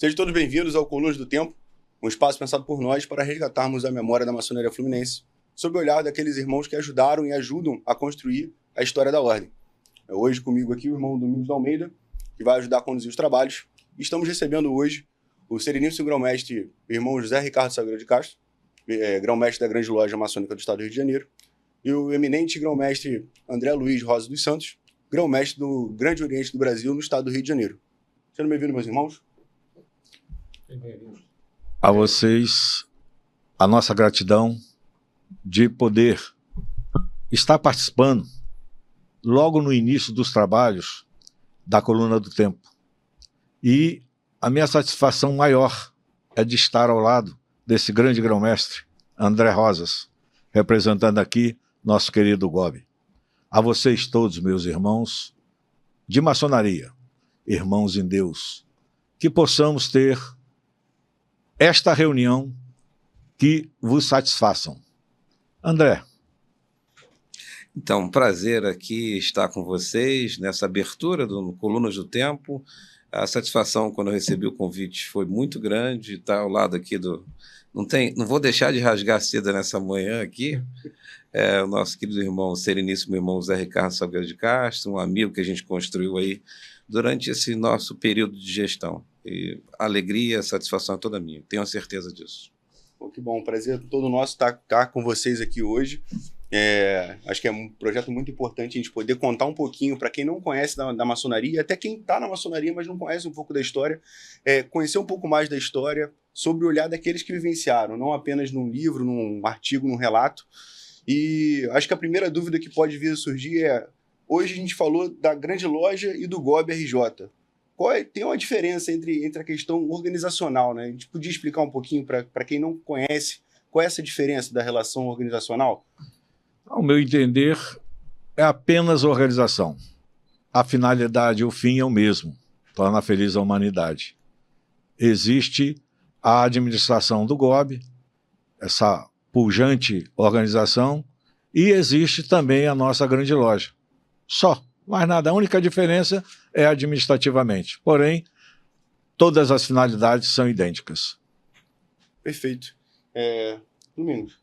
Sejam todos bem-vindos ao Colunas do Tempo, um espaço pensado por nós para resgatarmos a memória da maçonaria fluminense, sob o olhar daqueles irmãos que ajudaram e ajudam a construir a história da ordem. Hoje comigo aqui o irmão Domingos de Almeida, que vai ajudar a conduzir os trabalhos. Estamos recebendo hoje o sereníssimo grão-mestre irmão José Ricardo Salgueiro de Castro, grão-mestre da Grande Loja Maçônica do Estado do Rio de Janeiro, e o eminente grão-mestre André Luiz Rosa dos Santos, grão-mestre do Grande Oriente do Brasil no Estado do Rio de Janeiro. Sejam bem-vindos, meus irmãos. A vocês, a nossa gratidão de poder estar participando logo no início dos trabalhos da Coluna do Tempo. E a minha satisfação maior é de estar ao lado desse grande grão-mestre, André Rosas, representando aqui nosso querido GOB. A vocês todos, meus irmãos de maçonaria, irmãos em Deus, que possamos ter esta reunião que vos satisfaçam. André. Então, prazer aqui estar com vocês nessa abertura do Colunas do Tempo. A satisfação quando eu recebi o convite foi muito grande, estar ao lado aqui do... Não vou deixar de rasgar a seda nessa manhã aqui. O nosso querido irmão, sereníssimo irmão José Ricardo Salgueiro de Castro, um amigo que a gente construiu aí durante esse nosso período de gestão. E a alegria, a satisfação é toda minha, tenho a certeza disso. Que bom, prazer todo nosso estar com vocês aqui hoje. Acho que é um projeto muito importante a gente poder contar um pouquinho para quem não conhece da maçonaria, até quem está na maçonaria, mas não conhece um pouco da história, conhecer um pouco mais da história sobre o olhar daqueles que vivenciaram, não apenas num livro, num artigo, num relato. E acho que a primeira dúvida que pode vir a surgir hoje a gente falou da Grande Loja e do GOB RJ. Tem uma diferença entre a questão organizacional, né? A gente podia explicar um pouquinho para quem não conhece qual é essa diferença da relação organizacional? Ao meu entender, é apenas organização. A finalidade, o fim é o mesmo, tornar feliz a humanidade. Existe a administração do GOB, essa pujante organização, e existe também a nossa Grande Loja. Só, mais nada. A única diferença é administrativamente. Porém, todas as finalidades são idênticas. Perfeito. Domingos.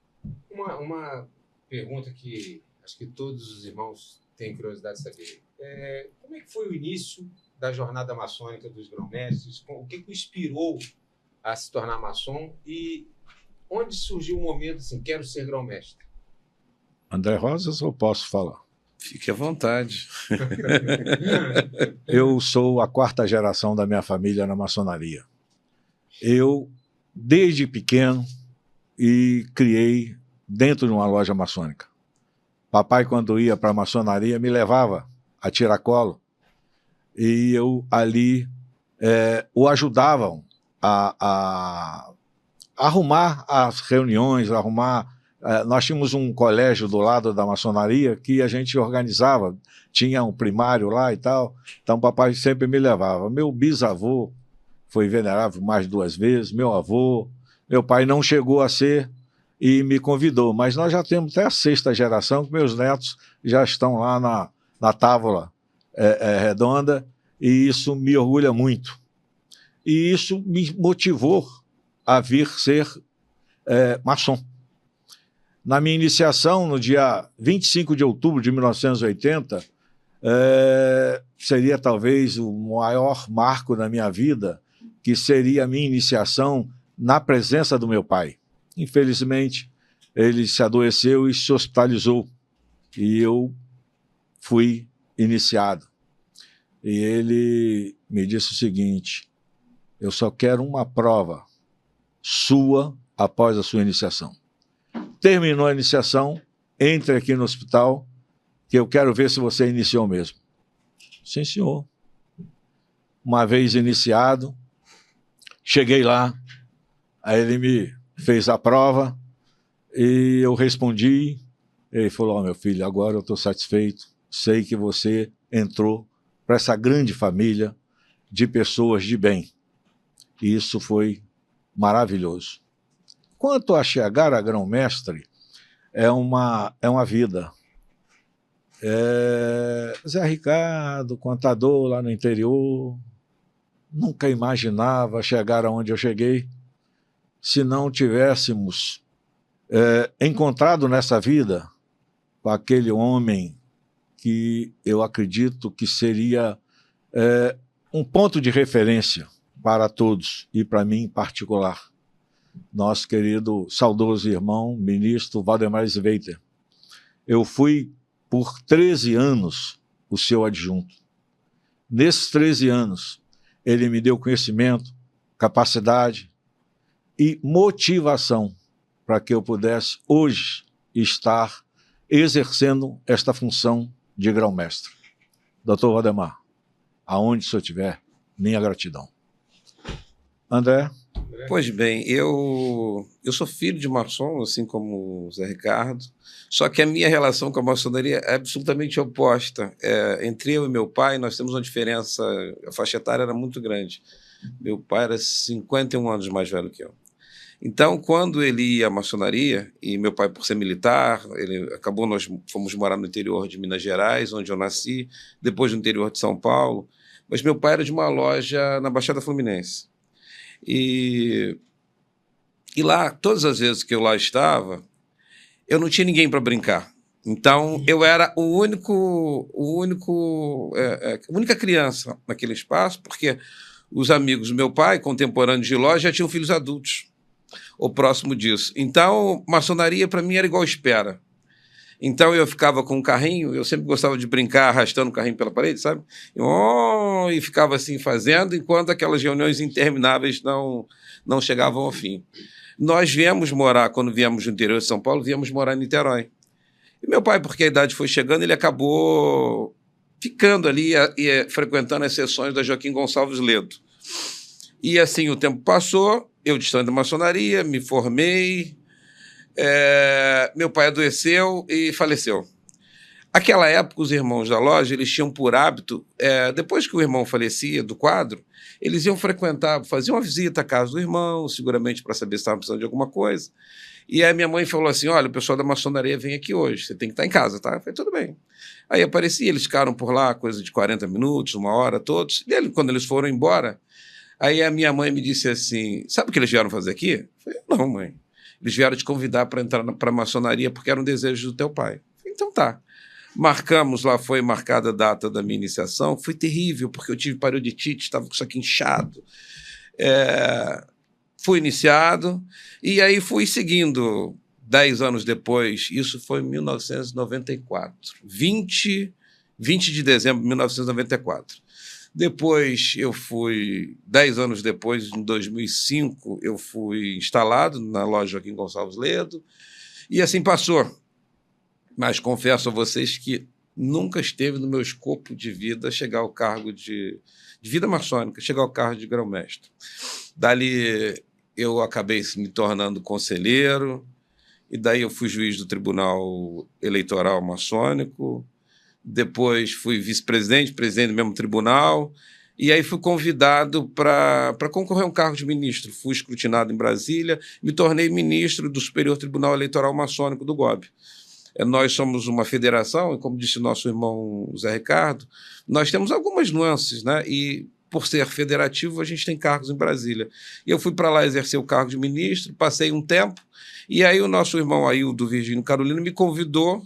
Uma pergunta que acho que todos os irmãos têm curiosidade de saber. Como é que foi o início da jornada maçônica dos grão-mestres? O que o inspirou a se tornar maçom? E onde surgiu o momento assim, quero ser grão-mestre? André Rosas, ou posso falar? Fique à vontade. Eu sou a 4ª geração da minha família na maçonaria. Eu, desde pequeno, criei dentro de uma loja maçônica. Papai, quando ia para a maçonaria, me levava a tiracolo e eu ali o ajudavam a arrumar as reuniões, nós tínhamos um colégio do lado da maçonaria que a gente organizava, tinha um primário lá e tal, então papai sempre me levava. Meu bisavô foi venerável mais de 2 vezes, meu avô, meu pai não chegou a ser e me convidou, mas nós já temos até a 6ª geração, que meus netos já estão lá na tábua redonda, e isso me orgulha muito. E isso me motivou a vir ser maçom. Na minha iniciação, no dia 25 de outubro de 1980, seria talvez o maior marco da minha vida, que seria a minha iniciação na presença do meu pai. Infelizmente, ele se adoeceu e se hospitalizou, e eu fui iniciado. E ele me disse o seguinte: eu só quero uma prova sua após a sua iniciação. Terminou a iniciação, entre aqui no hospital, que eu quero ver se você iniciou mesmo. Sim, senhor. Uma vez iniciado, cheguei lá, aí ele me fez a prova e eu respondi. Ele falou: meu filho, agora eu estou satisfeito, sei que você entrou para essa grande família de pessoas de bem. E isso foi maravilhoso. Quanto a chegar a grão-mestre, é uma vida. Zé Ricardo, contador lá no interior, nunca imaginava chegar aonde eu cheguei se não tivéssemos encontrado nessa vida com aquele homem que eu acredito que seria um ponto de referência para todos e para mim em particular. Nosso querido, saudoso irmão, ministro Valdemar Sveiter. Eu fui por 13 anos o seu adjunto. Nesses 13 anos, ele me deu conhecimento, capacidade e motivação para que eu pudesse hoje estar exercendo esta função de grão-mestre. Doutor Valdemar, aonde o senhor estiver, minha gratidão. André? Pois bem, eu sou filho de maçom, assim como o Zé Ricardo, só que a minha relação com a maçonaria é absolutamente oposta. Entre eu e meu pai, nós temos uma diferença, a faixa etária era muito grande. Meu pai era 51 anos mais velho que eu. Então, quando ele ia à maçonaria, e meu pai, por ser militar, nós fomos morar no interior de Minas Gerais, onde eu nasci, depois no interior de São Paulo, mas meu pai era de uma loja na Baixada Fluminense. E lá, todas as vezes que eu lá estava, eu não tinha ninguém para brincar. Então, eu era a única criança naquele espaço, porque os amigos do meu pai, contemporâneos de loja, já tinham filhos adultos, ou próximo disso. Então, maçonaria para mim era igual espera. Então, eu ficava com um carrinho, eu sempre gostava de brincar arrastando o carrinho pela parede, sabe? E ficava assim fazendo, enquanto aquelas reuniões intermináveis não chegavam ao fim. Nós viemos morar, quando viemos do interior de São Paulo, viemos morar em Niterói. E meu pai, porque a idade foi chegando, ele acabou ficando ali e frequentando as sessões da Joaquim Gonçalves Ledo. E assim o tempo passou, eu distante da maçonaria, me formei, meu pai adoeceu e faleceu. Aquela época, os irmãos da loja, eles tinham por hábito, depois que o irmão falecia do quadro, eles iam frequentar, faziam uma visita à casa do irmão, seguramente para saber se estavam precisando de alguma coisa. E aí minha mãe falou assim, olha, o pessoal da maçonaria vem aqui hoje, você tem que estar em casa, tá? Eu falei, tudo bem. Aí aparecia, eles ficaram por lá, coisa de 40 minutos, 1 hora, todos. E quando eles foram embora, aí a minha mãe me disse assim, sabe o que eles vieram fazer aqui? Eu falei, não, mãe. Eles vieram te convidar para entrar para a maçonaria porque era um desejo do teu pai. Eu falei, então tá. Marcamos lá, foi marcada a data da minha iniciação. Foi terrível, porque eu tive periodicite, estava com isso aqui inchado. Fui iniciado e aí fui seguindo 10 anos depois. Isso foi em 1994. 20 de dezembro de 1994. Depois eu fui, 10 anos depois, em 2005, eu fui instalado na loja Joaquim Gonçalves Ledo e assim passou. Mas confesso a vocês que nunca esteve no meu escopo de vida chegar ao cargo de vida maçônica, chegar ao cargo de grão-mestre. Dali eu acabei me tornando conselheiro, e daí eu fui juiz do Tribunal Eleitoral Maçônico, depois fui vice-presidente, presidente do mesmo tribunal, e aí fui convidado para concorrer a um cargo de ministro. Fui escrutinado em Brasília, me tornei ministro do Superior Tribunal Eleitoral Maçônico do GOB. Nós somos uma federação, e como disse nosso irmão Zé Ricardo, nós temos algumas nuances, né? E por ser federativo, a gente tem cargos em Brasília. E eu fui para lá exercer o cargo de ministro, passei um tempo, e aí o nosso irmão Aildo Virgínio Carolino me convidou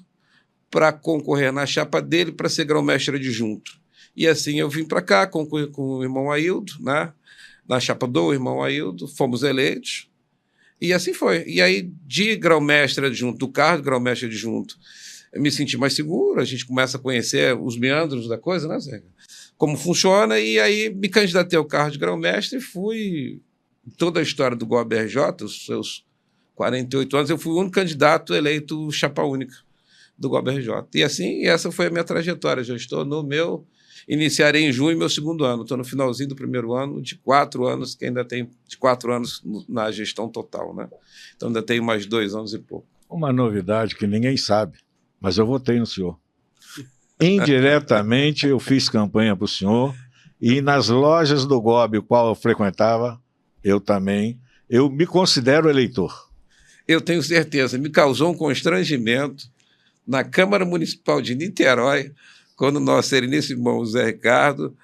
para concorrer na chapa dele para ser grão-mestre adjunto. E assim eu vim para cá, concorri com o irmão Aildo, né? Na chapa do irmão Aildo, fomos eleitos, e assim foi. E aí, de grão-mestre adjunto, do cargo de grão-mestre adjunto, eu me senti mais seguro, a gente começa a conhecer os meandros da coisa, né, Zé? Como funciona, e aí me candidatei ao cargo de grão-mestre e fui, toda a história do GOB-RJ, os seus 48 anos, eu fui o único candidato eleito chapa única do GOB-RJ. E assim, essa foi a minha trajetória. Já estou no meu... Iniciarei em junho meu 2º ano. Estou no finalzinho do 1º ano, de 4 anos, que ainda tem de 4 anos na gestão total, né? Então ainda tenho mais 2 anos e pouco. Uma novidade que ninguém sabe, mas eu votei no senhor. Indiretamente eu fiz campanha para o senhor, e nas lojas do GOB, o qual eu frequentava, eu me considero eleitor. Eu tenho certeza, me causou um constrangimento na Câmara Municipal de Niterói, quando nosso sereníssimo irmão Zé Ricardo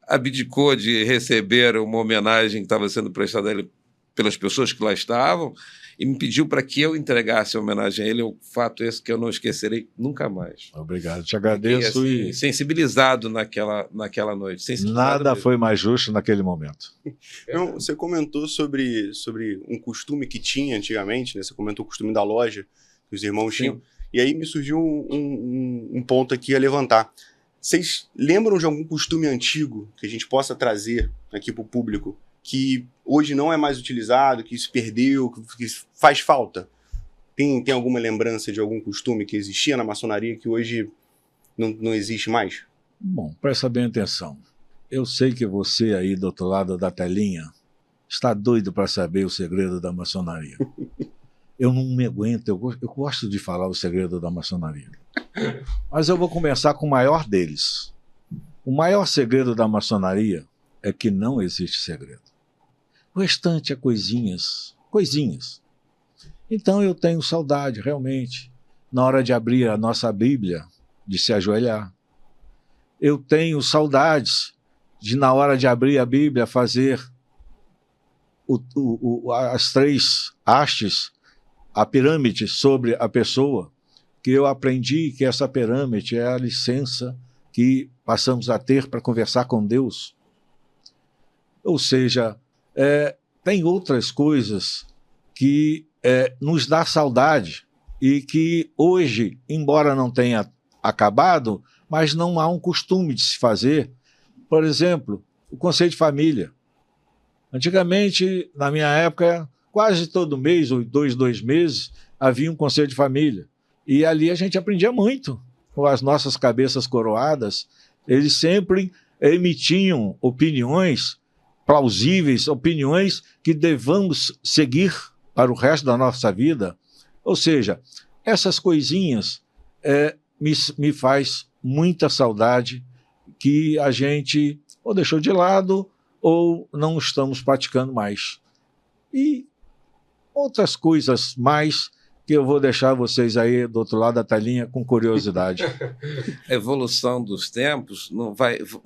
abdicou de receber uma homenagem que estava sendo prestada a ele pelas pessoas que lá estavam e me pediu para que eu entregasse a homenagem a ele. É um fato esse que eu não esquecerei nunca mais. Obrigado, te agradeço. Fiquei, assim, sensibilizado naquela noite. Nada mesmo. foi mais justo naquele momento. Não, você comentou sobre um costume que tinha antigamente, né? Você comentou o costume da loja que os irmãos tinham. E aí me surgiu um ponto aqui a levantar. Vocês lembram de algum costume antigo que a gente possa trazer aqui para o público que hoje não é mais utilizado, que se perdeu, que faz falta? Tem alguma lembrança de algum costume que existia na maçonaria que hoje não existe mais? Bom, presta bem atenção. Eu sei que você aí do outro lado da telinha está doido para saber o segredo da maçonaria. Eu não me aguento, eu gosto de falar o segredo da maçonaria. Mas eu vou começar com o maior deles. O maior segredo da maçonaria é que não existe segredo. O restante é coisinhas. Então eu tenho saudade, realmente, na hora de abrir a nossa Bíblia, de se ajoelhar. Eu tenho saudades de, na hora de abrir a Bíblia, fazer as 3 hastes, a pirâmide sobre a pessoa, que eu aprendi que essa pirâmide é a licença que passamos a ter para conversar com Deus. Ou seja, tem outras coisas que nos dá saudade e que hoje, embora não tenha acabado, mas não há um costume de se fazer. Por exemplo, o conselho de família. Antigamente, na minha época, quase todo mês, ou 2 meses, havia um conselho de família. E ali a gente aprendia muito. Com as nossas cabeças coroadas, eles sempre emitiam opiniões plausíveis, opiniões que devamos seguir para o resto da nossa vida. Ou seja, essas coisinhas me faz muita saudade que a gente ou deixou de lado ou não estamos praticando mais. E outras coisas mais que eu vou deixar vocês aí do outro lado da telinha com curiosidade. A evolução dos tempos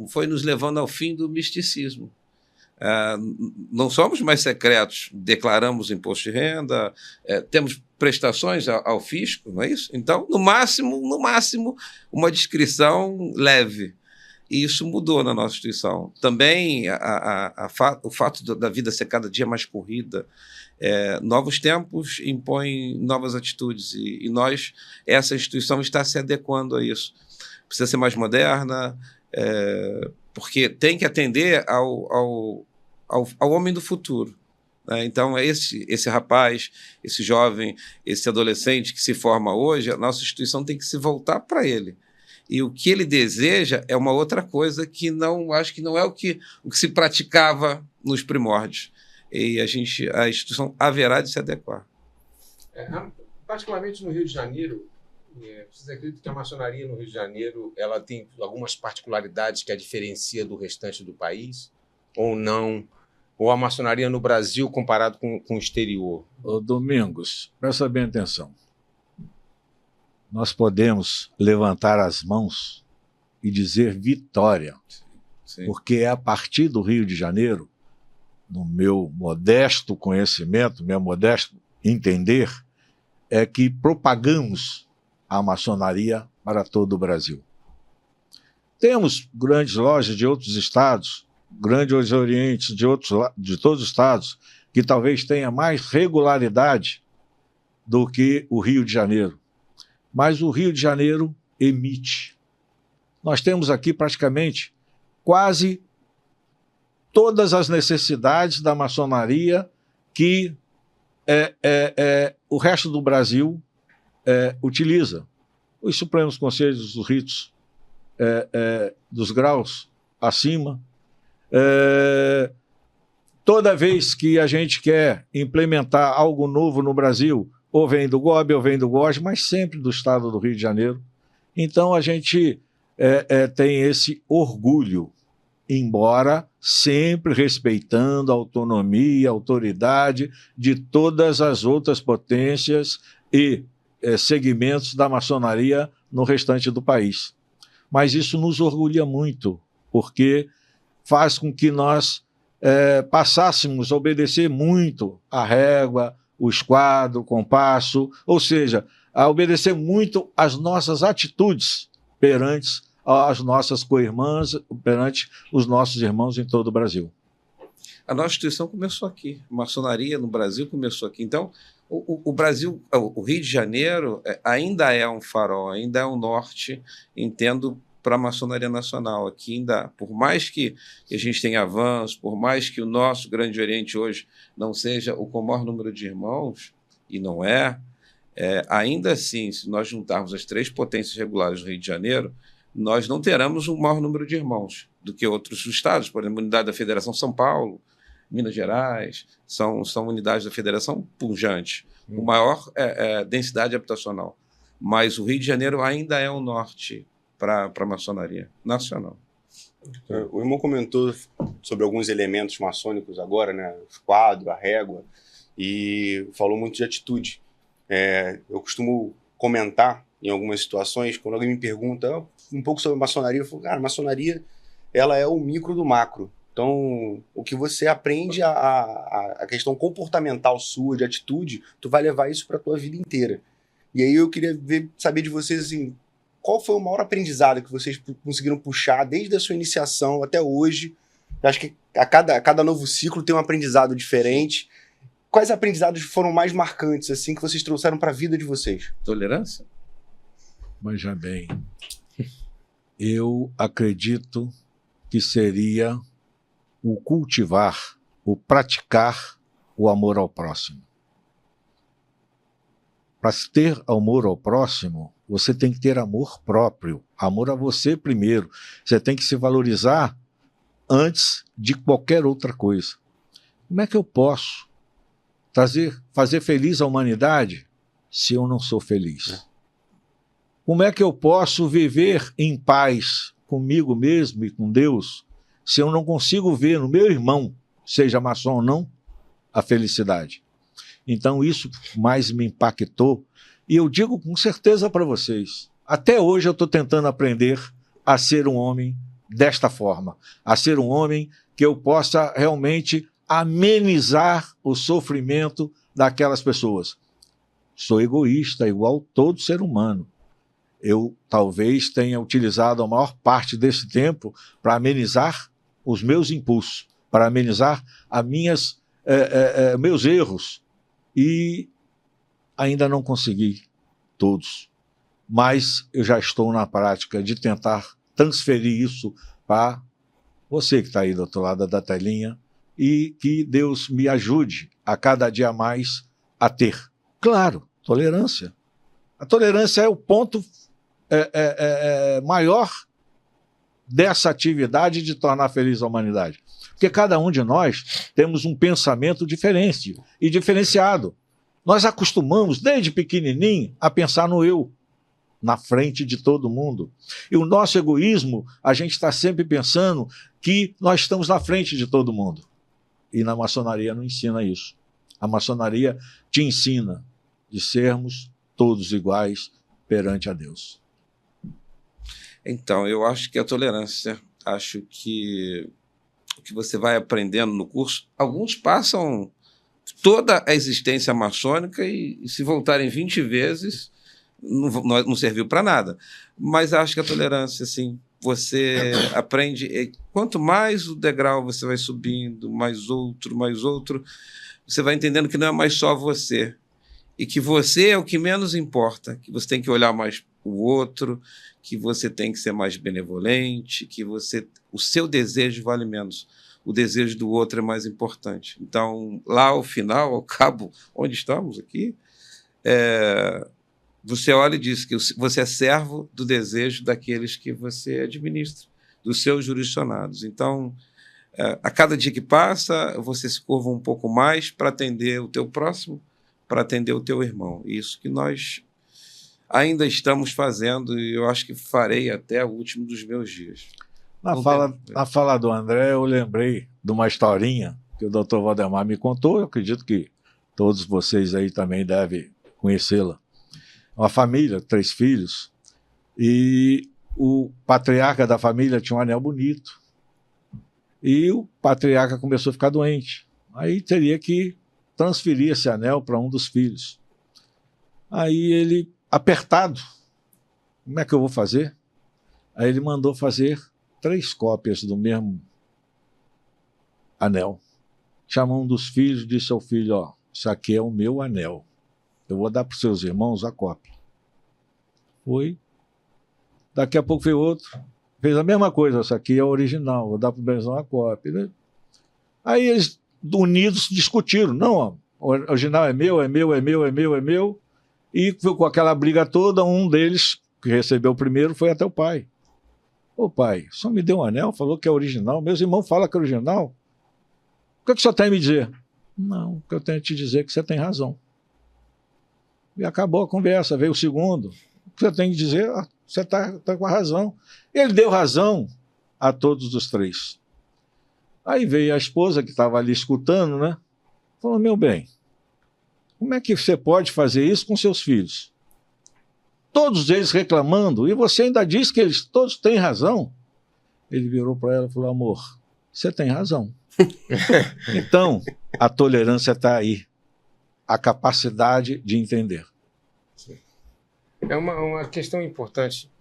foi nos levando ao fim do misticismo. Não somos mais secretos, declaramos imposto de renda, temos prestações ao fisco, não é isso? Então, no máximo, uma descrição leve. E isso mudou na nossa instituição. Também o fato da vida ser cada dia mais corrida, novos tempos impõem novas atitudes e essa instituição está se adequando a isso. Precisa ser mais moderna, porque tem que atender ao homem do futuro. Né? Então, esse rapaz, esse jovem, esse adolescente que se forma hoje, a nossa instituição tem que se voltar para ele. E o que ele deseja é uma outra coisa que acho que não é o que se praticava nos primórdios. E a instituição haverá de se adequar. Particularmente no Rio de Janeiro, vocês acreditam que a maçonaria no Rio de Janeiro ela tem algumas particularidades que a diferencia do restante do país? Ou não? Ou a maçonaria no Brasil comparado com o exterior? Ô Domingos, presta bem atenção. Nós podemos levantar as mãos e dizer vitória. Sim. Porque é a partir do Rio de Janeiro, no meu modesto conhecimento, meu modesto entender, é que propagamos a maçonaria para todo o Brasil. Temos grandes lojas de outros estados, grandes orientes de todos os estados, que talvez tenha mais regularidade do que o Rio de Janeiro. Mas o Rio de Janeiro emite. Nós temos aqui praticamente quase todas as necessidades da maçonaria que o resto do Brasil utiliza. Os Supremos Conselhos dos Ritos dos graus acima. Toda vez que a gente quer implementar algo novo no Brasil, ou vem do GOB ou vem do GOS, mas sempre do estado do Rio de Janeiro. Então a gente tem esse orgulho, embora sempre respeitando a autonomia, a autoridade de todas as outras potências e segmentos da maçonaria no restante do país. Mas isso nos orgulha muito, porque faz com que nós passássemos a obedecer muito a régua, o esquadro, o compasso, ou seja, a obedecer muito às nossas atitudes perante as nossas co-irmãs, perante os nossos irmãos em todo o Brasil. A nossa instituição começou aqui. A maçonaria no Brasil começou aqui. Então, o Brasil, o Rio de Janeiro ainda é um farol, ainda é um norte, entendo, para a maçonaria nacional. Aqui ainda, por mais que a gente tenha avanço, por mais que o nosso Grande Oriente hoje não seja o com o maior número de irmãos, e não ainda assim, se nós juntarmos as 3 potências regulares do Rio de Janeiro, nós não teremos o maior número de irmãos do que outros estados. Por exemplo, a unidade da Federação São Paulo, Minas Gerais, são unidades da Federação pujantes, com maior densidade habitacional. Mas o Rio de Janeiro ainda é o norte para a maçonaria nacional. O irmão comentou sobre alguns elementos maçônicos agora, né? O quadro, a régua, e falou muito de atitude. Eu costumo comentar em algumas situações, quando alguém me pergunta um pouco sobre a maçonaria, eu falo, cara, a maçonaria ela é o micro do macro. Então, o que você aprende, a questão comportamental sua, de atitude, tu vai levar isso para a tua vida inteira. E aí eu queria saber de vocês, assim, qual foi o maior aprendizado que vocês conseguiram puxar desde a sua iniciação até hoje? Eu acho que a cada novo ciclo tem um aprendizado diferente. Quais aprendizados foram mais marcantes, assim, que vocês trouxeram para a vida de vocês? Tolerância? Veja bem, eu acredito que seria o cultivar, o praticar o amor ao próximo. Para ter amor ao próximo, você tem que ter amor próprio, amor a você primeiro. Você tem que se valorizar antes de qualquer outra coisa. Como é que eu posso fazer feliz a humanidade se eu não sou feliz? Como é que eu posso viver em paz comigo mesmo e com Deus se eu não consigo ver no meu irmão, seja maçom ou não, a felicidade? Então isso mais me impactou, e eu digo com certeza para vocês, até hoje eu estou tentando aprender a ser um homem desta forma, a ser um homem que eu possa realmente amenizar o sofrimento daquelas pessoas. Sou egoísta, igual todo ser humano. Eu talvez tenha utilizado a maior parte desse tempo para amenizar os meus impulsos, para amenizar meus erros, e ainda não consegui todos. Mas eu já estou na prática de tentar transferir isso para você que está aí do outro lado da telinha, e que Deus me ajude a cada dia mais a ter. Claro, tolerância. A tolerância é o ponto maior dessa atividade de tornar feliz a humanidade. Porque cada um de nós temos um pensamento diferente e diferenciado. Nós acostumamos, desde pequenininho, a pensar no eu, na frente de todo mundo. E o nosso egoísmo, a gente está sempre pensando que nós estamos na frente de todo mundo. E na maçonaria não ensina isso. A maçonaria te ensina de sermos todos iguais perante a Deus. Então, eu acho que a tolerância, acho que o que você vai aprendendo no curso, alguns passam toda a existência maçônica e se voltarem 20 vezes, não serviu para nada. Mas acho que a tolerância, assim, você aprende, quanto mais o degrau você vai subindo, mais outro, você vai entendendo que não é mais só você, e que você é o que menos importa, que você tem que olhar mais o outro, que você tem que ser mais benevolente, que o seu desejo vale menos, o desejo do outro é mais importante. Então, lá ao final, ao cabo, onde estamos aqui, você olha e diz que você é servo do desejo daqueles que você administra, dos seus jurisdicionados. Então, a cada dia que passa, você se curva um pouco mais para atender o teu próximo, para atender o teu irmão. Isso que nós ainda estamos fazendo, e eu acho que farei até o último dos meus dias. Na fala do André, eu lembrei de uma historinha que o Dr. Valdemar me contou, eu acredito que todos vocês aí também devem conhecê-la. Uma família, 3 filhos, e o patriarca da família tinha um anel bonito. E o patriarca começou a ficar doente. Aí teria que transferir esse anel para um dos filhos. Aí ele, apertado, como é que eu vou fazer? Aí ele mandou fazer 3 cópias do mesmo anel. Chamou um dos filhos e disse ao filho, ó, isso aqui é o meu anel. Eu vou dar para os seus irmãos a cópia. Foi. Daqui a pouco veio outro. Fez a mesma coisa, isso aqui é o original, vou dar para o meu irmão a cópia. Né? Aí eles, unidos, discutiram. Não, ó, o original é meu, é meu, é meu, é meu, é meu. E com aquela briga toda, um deles, que recebeu o primeiro, foi até o pai. Ô pai, só me deu um anel, falou que é original. Meus irmãos falam que é original. O que o senhor tem a me dizer? Não, o que eu tenho a te dizer é que você tem razão. E acabou a conversa, veio o segundo. O que você tem que dizer? Ah, você está com a razão. Ele deu razão a todos os 3. Aí veio a esposa que estava ali escutando, né? Falou, meu bem, como é que você pode fazer isso com seus filhos? Todos eles reclamando, e você ainda diz que eles todos têm razão? Ele virou para ela e falou, amor, você tem razão. Então, a tolerância está aí. A capacidade de entender. É uma questão importante.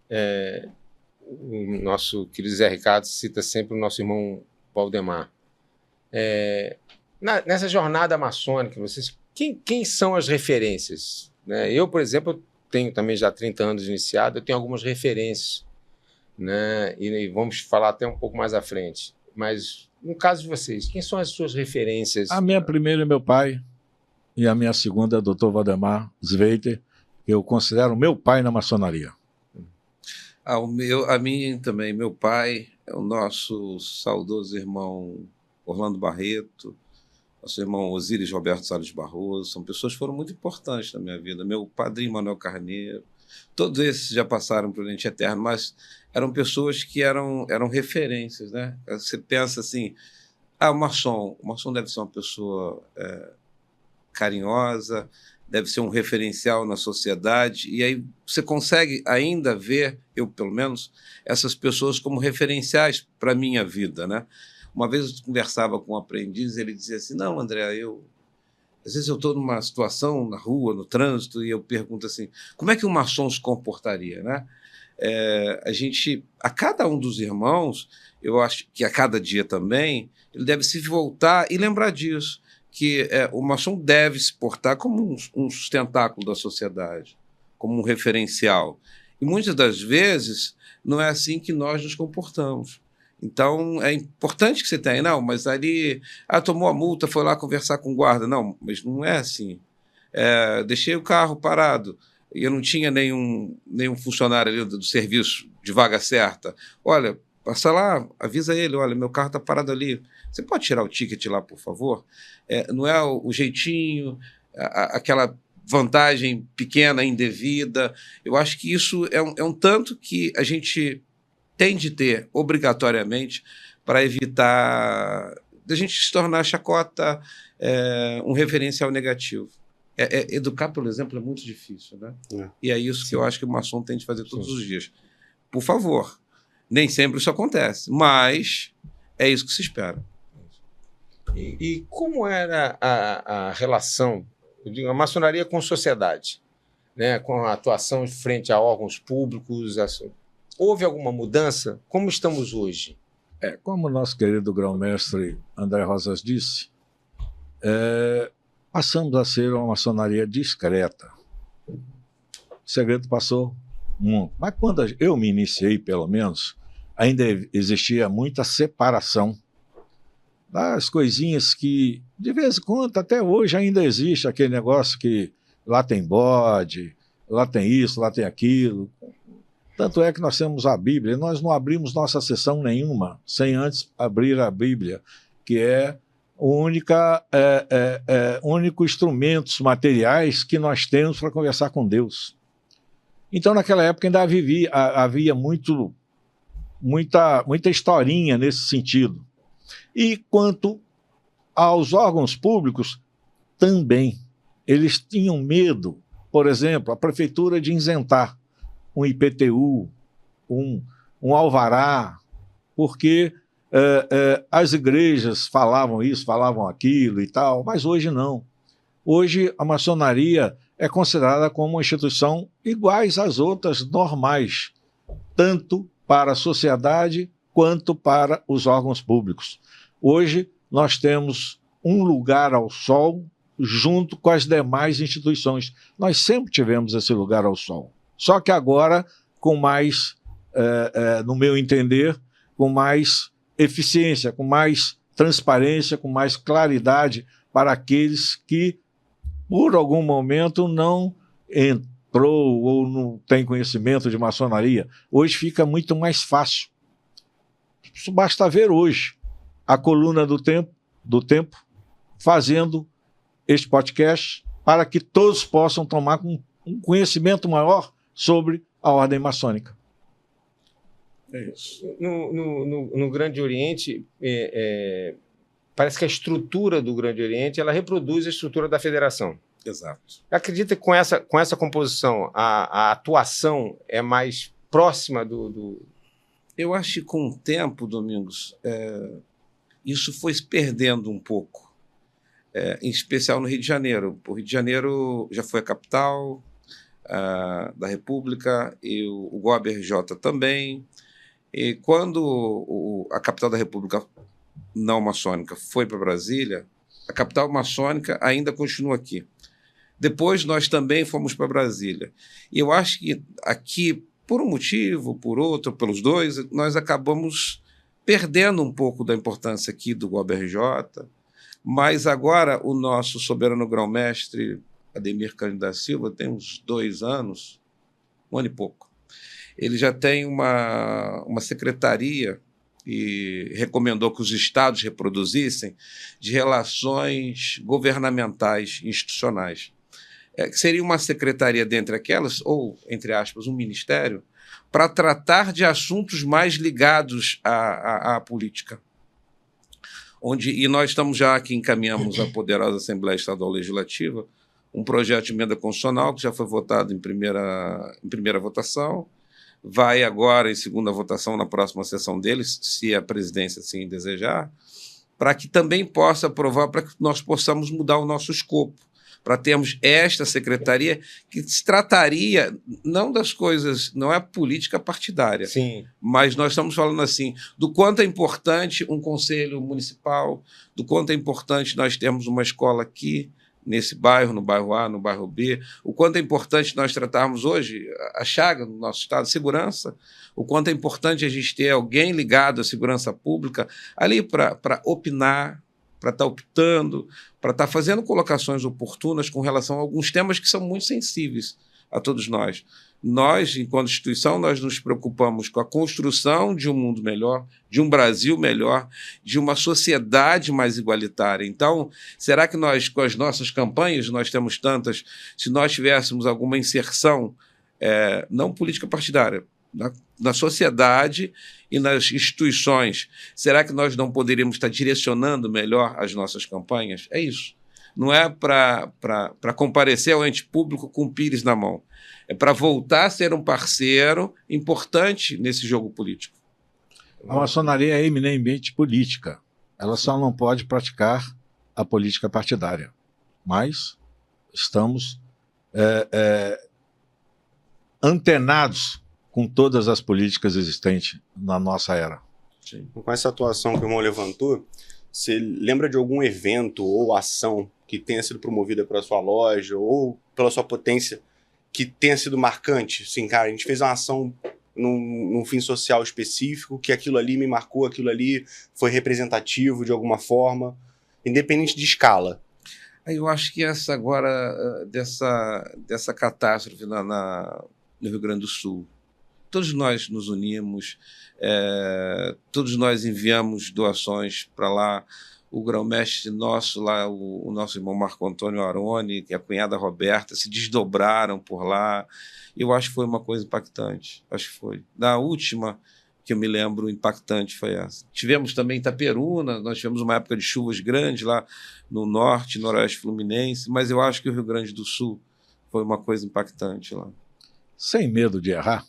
O nosso querido Zé Ricardo cita sempre o nosso irmão Valdemar. Nessa jornada maçônica, vocês, quem são as referências? Né? Eu, por exemplo, tenho também já 30 anos de iniciado, eu tenho algumas referências, né? E vamos falar até um pouco mais à frente. Mas, no caso de vocês, quem são as suas referências? A minha primeira é meu pai, e a minha segunda é o Dr. Valdemar Zweiter, que eu considero meu pai na maçonaria. A minha também, meu pai é o nosso saudoso irmão Orlando Barreto, nosso irmão Osíris Roberto Salles Barroso, são pessoas que foram muito importantes na minha vida. Meu padrinho Manuel Carneiro, todos esses já passaram para o Oriente Eterno, mas eram pessoas que eram referências, né? Você pensa assim, o maçom deve ser uma pessoa carinhosa, deve ser um referencial na sociedade, e aí você consegue ainda ver, eu pelo menos, essas pessoas como referenciais para a minha vida, né? Uma vez eu conversava com um aprendiz, ele dizia assim, não, André, às vezes eu estou numa situação na rua, no trânsito, e eu pergunto assim, como é que um maçom se comportaria, né? A cada um dos irmãos, eu acho que a cada dia também, ele deve se voltar e lembrar disso, que o maçom deve se portar como um sustentáculo da sociedade, como um referencial. E muitas das vezes não é assim que nós nos comportamos. Então, é importante que você tenha, não, mas ali, tomou a multa, foi lá conversar com o guarda. Não, mas não é assim. Deixei o carro parado e eu não tinha nenhum funcionário ali do serviço de vaga certa. Olha, passa lá, avisa ele, olha, meu carro está parado ali. Você pode tirar o ticket lá, por favor? Não é o jeitinho, aquela vantagem pequena, indevida. Eu acho que isso é um tanto que a gente tem de ter, obrigatoriamente, para evitar da gente se tornar chacota, um referencial negativo. Educar, por exemplo, é muito difícil, né? E é isso que eu acho que o maçom tem de fazer todos os dias. Por favor, nem sempre isso acontece, mas é isso que se espera. E como era a relação, eu digo, a maçonaria com a sociedade, né? Com a atuação frente a órgãos públicos? Houve alguma mudança? Como estamos hoje? Como o nosso querido grão-mestre André Rosas disse, passamos a ser uma maçonaria discreta. O segredo passou muito. Mas quando eu me iniciei, pelo menos, ainda existia muita separação das coisinhas que, de vez em quando, até hoje ainda existe aquele negócio que lá tem bode, lá tem isso, lá tem aquilo. Tanto é que nós temos a Bíblia, e nós não abrimos nossa sessão nenhuma sem antes abrir a Bíblia, que é o único instrumentos materiais que nós temos para conversar com Deus. Então, naquela época, ainda havia muita historinha nesse sentido. E quanto aos órgãos públicos, também. Eles tinham medo, por exemplo, a prefeitura de isentar um IPTU, um alvará, porque As igrejas falavam isso, falavam aquilo e tal, mas hoje não. Hoje a maçonaria é considerada como uma instituição iguais às outras normais, tanto para a sociedade quanto para os órgãos públicos. Hoje nós temos um lugar ao sol junto com as demais instituições. Nós sempre tivemos esse lugar ao sol. Só que agora, com mais, no meu entender, com mais eficiência, com mais transparência, com mais claridade para aqueles que, por algum momento, não entrou ou não tem conhecimento de maçonaria. Hoje fica muito mais fácil. Isso basta ver hoje a coluna do tempo fazendo este podcast para que todos possam tomar um conhecimento maior sobre a ordem maçônica. É isso. No Grande Oriente, parece que a estrutura do Grande Oriente ela reproduz a estrutura da federação. Exato. Acredita que com essa composição a atuação é mais próxima do... Eu acho que com o tempo, Domingos, isso foi se perdendo um pouco, em especial no Rio de Janeiro. O Rio de Janeiro já foi a capital da República, e o GOB-RJ também. E quando a capital da República não maçônica foi para Brasília, a capital maçônica ainda continua aqui. Depois nós também fomos para Brasília. E eu acho que aqui, por um motivo, por outro, pelos dois, nós acabamos perdendo um pouco da importância aqui do GOB-RJ, mas agora o nosso soberano grão-mestre, Ademir Cândido da Silva, tem uns 2 anos, 1 ano e pouco. Ele já tem uma secretaria e recomendou que os estados reproduzissem de relações governamentais institucionais. Que seria uma secretaria dentre aquelas, ou, entre aspas, um ministério, para tratar de assuntos mais ligados à política. E nós estamos já aqui, encaminhamos à poderosa Assembleia Estadual Legislativa um projeto de emenda constitucional que já foi votado em primeira votação, vai agora em segunda votação na próxima sessão deles, se a presidência assim desejar, para que também possa aprovar, para que nós possamos mudar o nosso escopo, para termos esta secretaria que se trataria não das coisas, não é política partidária, Sim. Mas nós estamos falando assim do quanto é importante um conselho municipal, do quanto é importante nós termos uma escola aqui, nesse bairro, no bairro A, no bairro B, o quanto é importante nós tratarmos hoje a chaga no nosso estado de segurança, o quanto é importante a gente ter alguém ligado à segurança pública ali para opinar, para estar optando, para estar fazendo colocações oportunas com relação a alguns temas que são muito sensíveis a todos nós. Nós, enquanto instituição, nós nos preocupamos com a construção de um mundo melhor, de um Brasil melhor, de uma sociedade mais igualitária. Então, será que nós, com as nossas campanhas, nós temos tantas, se nós tivéssemos alguma inserção, não política partidária, na sociedade e nas instituições, será que nós não poderíamos estar direcionando melhor as nossas campanhas? É isso. Não é para comparecer ao ente público com o pires na mão. É para voltar a ser um parceiro importante nesse jogo político. A maçonaria é eminentemente política. Ela só não pode praticar a política partidária. Mas estamos antenados com todas as políticas existentes na nossa era. Sim. Com essa atuação que o irmão levantou, você lembra de algum evento ou ação que tenha sido promovida pela sua loja ou pela sua potência que tenha sido marcante? Sim, cara, a gente fez uma ação num fim social específico, que aquilo ali me marcou, aquilo ali foi representativo de alguma forma, independente de escala. Eu acho que essa agora, dessa catástrofe no Rio Grande do Sul, todos nós nos unimos, todos nós enviamos doações para lá. O grão-mestre nosso lá, o nosso irmão Marco Antônio Aroni, e a cunhada Roberta, se desdobraram por lá. Eu acho que foi uma coisa impactante. Acho que foi. Da última que eu me lembro, impactante foi essa. Tivemos também Itaperuna, nós tivemos uma época de chuvas grandes lá no norte, noroeste fluminense, mas eu acho que o Rio Grande do Sul foi uma coisa impactante lá. Sem medo de errar,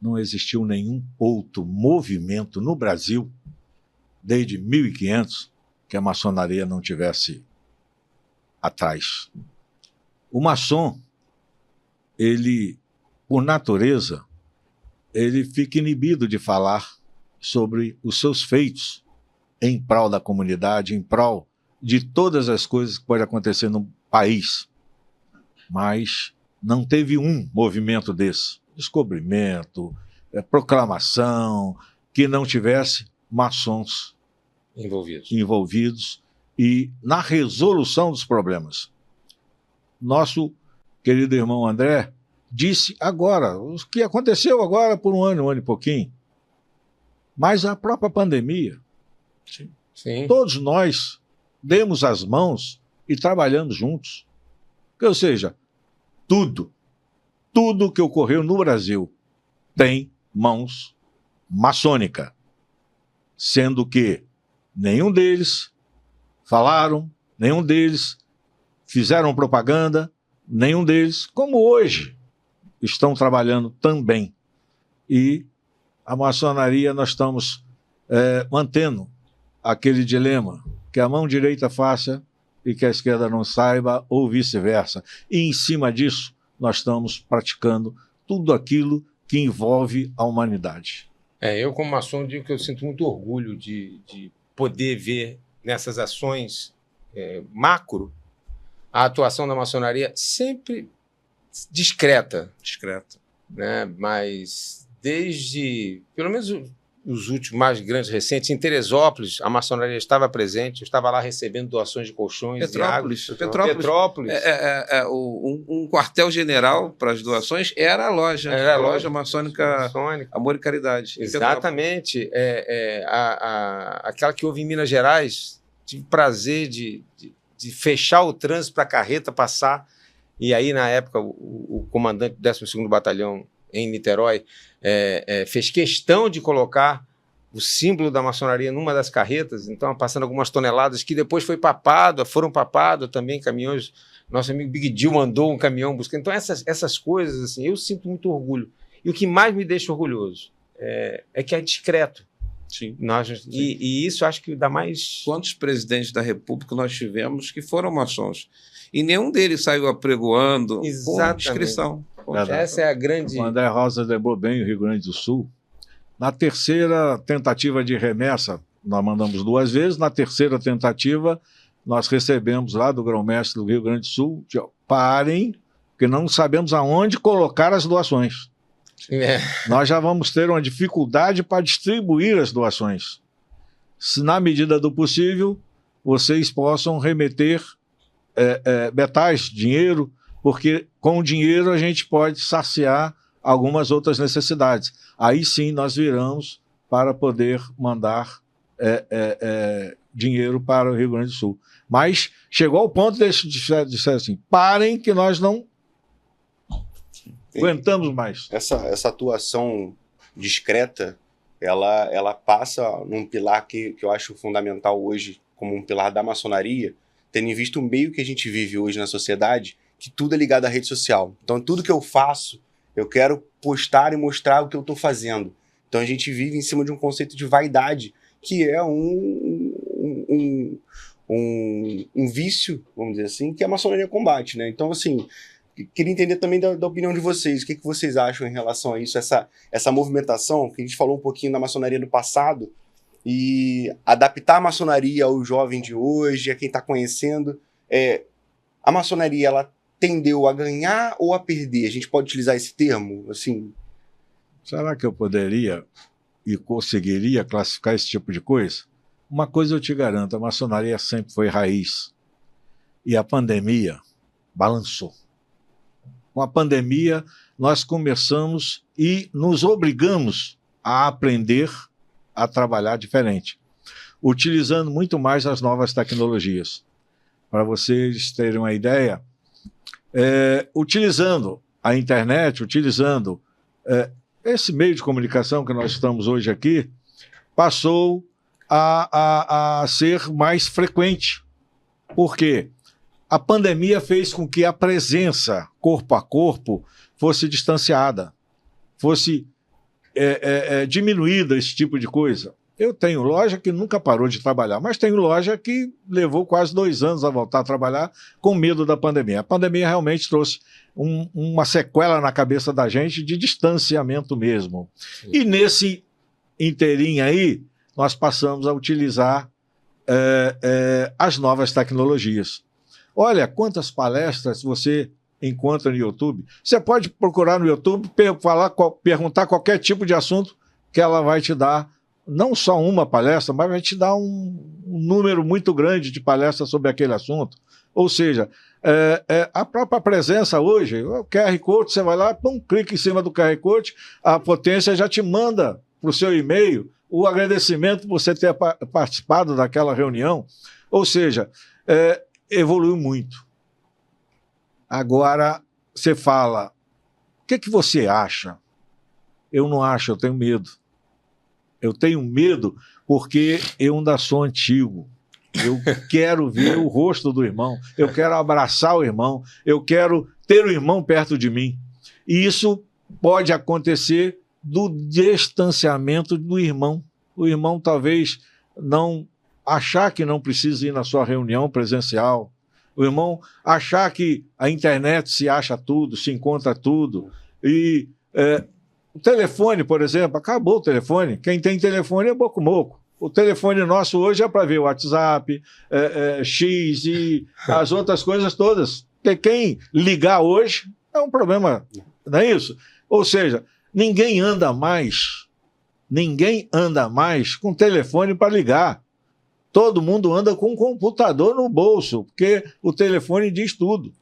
não existiu nenhum outro movimento no Brasil desde 1500, que a maçonaria não tivesse atrás. O maçom, ele, por natureza, ele fica inibido de falar sobre os seus feitos em prol da comunidade, em prol de todas as coisas que podem acontecer no país. Mas não teve um movimento desse, descobrimento, proclamação, que não tivesse maçons envolvidos e na resolução dos problemas. Nosso querido irmão André disse agora, o que aconteceu agora por um ano e pouquinho, mas a própria pandemia, Sim. todos nós demos as mãos e trabalhamos juntos. Ou seja, tudo que ocorreu no Brasil tem mãos maçônicas, sendo que nenhum deles falaram, nenhum deles fizeram propaganda, nenhum deles, como hoje, estão trabalhando também. E a maçonaria, nós estamos mantendo aquele dilema, que a mão direita faça e que a esquerda não saiba, ou vice-versa. E em cima disso, nós estamos praticando tudo aquilo que envolve a humanidade. Eu, como maçom, digo que eu sinto muito orgulho de poder ver nessas ações macro a atuação da maçonaria sempre discreta, né? Mas desde, pelo menos os últimos mais grandes recentes, em Teresópolis, a maçonaria estava presente, eu estava lá recebendo doações de colchões, Petrópolis. Um quartel-general para as doações era a loja. A loja maçônica Amor e Caridade. Exatamente. Aquela que houve em Minas Gerais, tive prazer de fechar o trânsito para a carreta passar. E aí, na época, o comandante do 12º Batalhão em Niterói fez questão de colocar o símbolo da maçonaria numa das carretas, então passando algumas toneladas que depois foram papadas também caminhões. Nosso amigo Big Dil mandou um caminhão buscar. Então essas coisas, assim, eu sinto muito orgulho. E o que mais me deixa orgulhoso é que é discreto. Sim. E isso acho que dá mais... Quantos presidentes da República nós tivemos que foram maçons? E nenhum deles saiu apregoando com inscrição. Essa é a grande... O André Rosa lembrou bem o Rio Grande do Sul. Na terceira tentativa de remessa, nós mandamos 2 vezes. Na terceira tentativa, nós recebemos lá do grão-mestre do Rio Grande do Sul, parem, porque não sabemos aonde colocar as doações. Nós já vamos ter uma dificuldade para distribuir as doações. Se, na medida do possível, vocês possam remeter metais, dinheiro, porque com o dinheiro a gente pode saciar algumas outras necessidades. Aí sim nós viramos para poder mandar dinheiro para o Rio Grande do Sul. Mas chegou ao ponto de dizer assim, parem que nós não aguentamos mais. Essa atuação discreta, ela passa num pilar que eu acho fundamental hoje, como um pilar da maçonaria, tendo em vista o meio que a gente vive hoje na sociedade, que tudo é ligado à rede social. Então, tudo que eu faço, eu quero postar e mostrar o que eu estou fazendo. Então, a gente vive em cima de um conceito de vaidade, que é um vício, vamos dizer assim, que a maçonaria combate, né? Então, assim, queria entender também da opinião de vocês. O que vocês acham em relação a isso? Essa movimentação, que a gente falou um pouquinho da maçonaria do passado, e adaptar a maçonaria ao jovem de hoje, a quem está conhecendo. A maçonaria, ela tendeu a ganhar ou a perder? A gente pode utilizar esse termo? Assim? Será que eu poderia e conseguiria classificar esse tipo de coisa? Uma coisa eu te garanto, a maçonaria sempre foi raiz. E a pandemia balançou. Com a pandemia, nós começamos e nos obrigamos a aprender a trabalhar diferente, utilizando muito mais as novas tecnologias. Para vocês terem uma ideia, utilizando a internet, utilizando esse meio de comunicação que nós estamos hoje aqui, passou a ser mais frequente. Por quê? A pandemia fez com que a presença corpo a corpo fosse distanciada, fosse diminuída, esse tipo de coisa. Eu tenho loja que nunca parou de trabalhar, mas tenho loja que levou quase 2 anos a voltar a trabalhar com medo da pandemia. A pandemia realmente trouxe uma sequela na cabeça da gente de distanciamento mesmo. Sim. E nesse inteirinho aí, nós passamos a utilizar as novas tecnologias. Olha quantas palestras você encontra no YouTube. Você pode procurar no YouTube, perguntar qualquer tipo de assunto que ela vai te dar, não só uma palestra, mas vai te dar um número muito grande de palestras sobre aquele assunto. Ou seja, a própria presença hoje, o QR Code, você vai lá, clica em cima do QR Code, a Potência já te manda para o seu e-mail o agradecimento por você ter participado daquela reunião. Ou seja, evoluiu muito. Agora, você fala, o que você acha? Eu não acho, eu tenho medo. Eu tenho medo porque eu ainda sou antigo. Eu quero ver o rosto do irmão, eu quero abraçar o irmão, eu quero ter o irmão perto de mim. E isso pode acontecer do distanciamento do irmão. O irmão talvez não achar que não precisa ir na sua reunião presencial. O irmão achar que a internet se acha tudo, se encontra tudo. E o telefone, por exemplo, acabou o telefone. Quem tem telefone é boco-moco. O telefone nosso hoje é para ver o WhatsApp, X e as outras coisas todas. Porque quem ligar hoje é um problema, não é isso? Ou seja, ninguém anda mais com telefone para ligar. Todo mundo anda com um computador no bolso, porque o telefone diz tudo.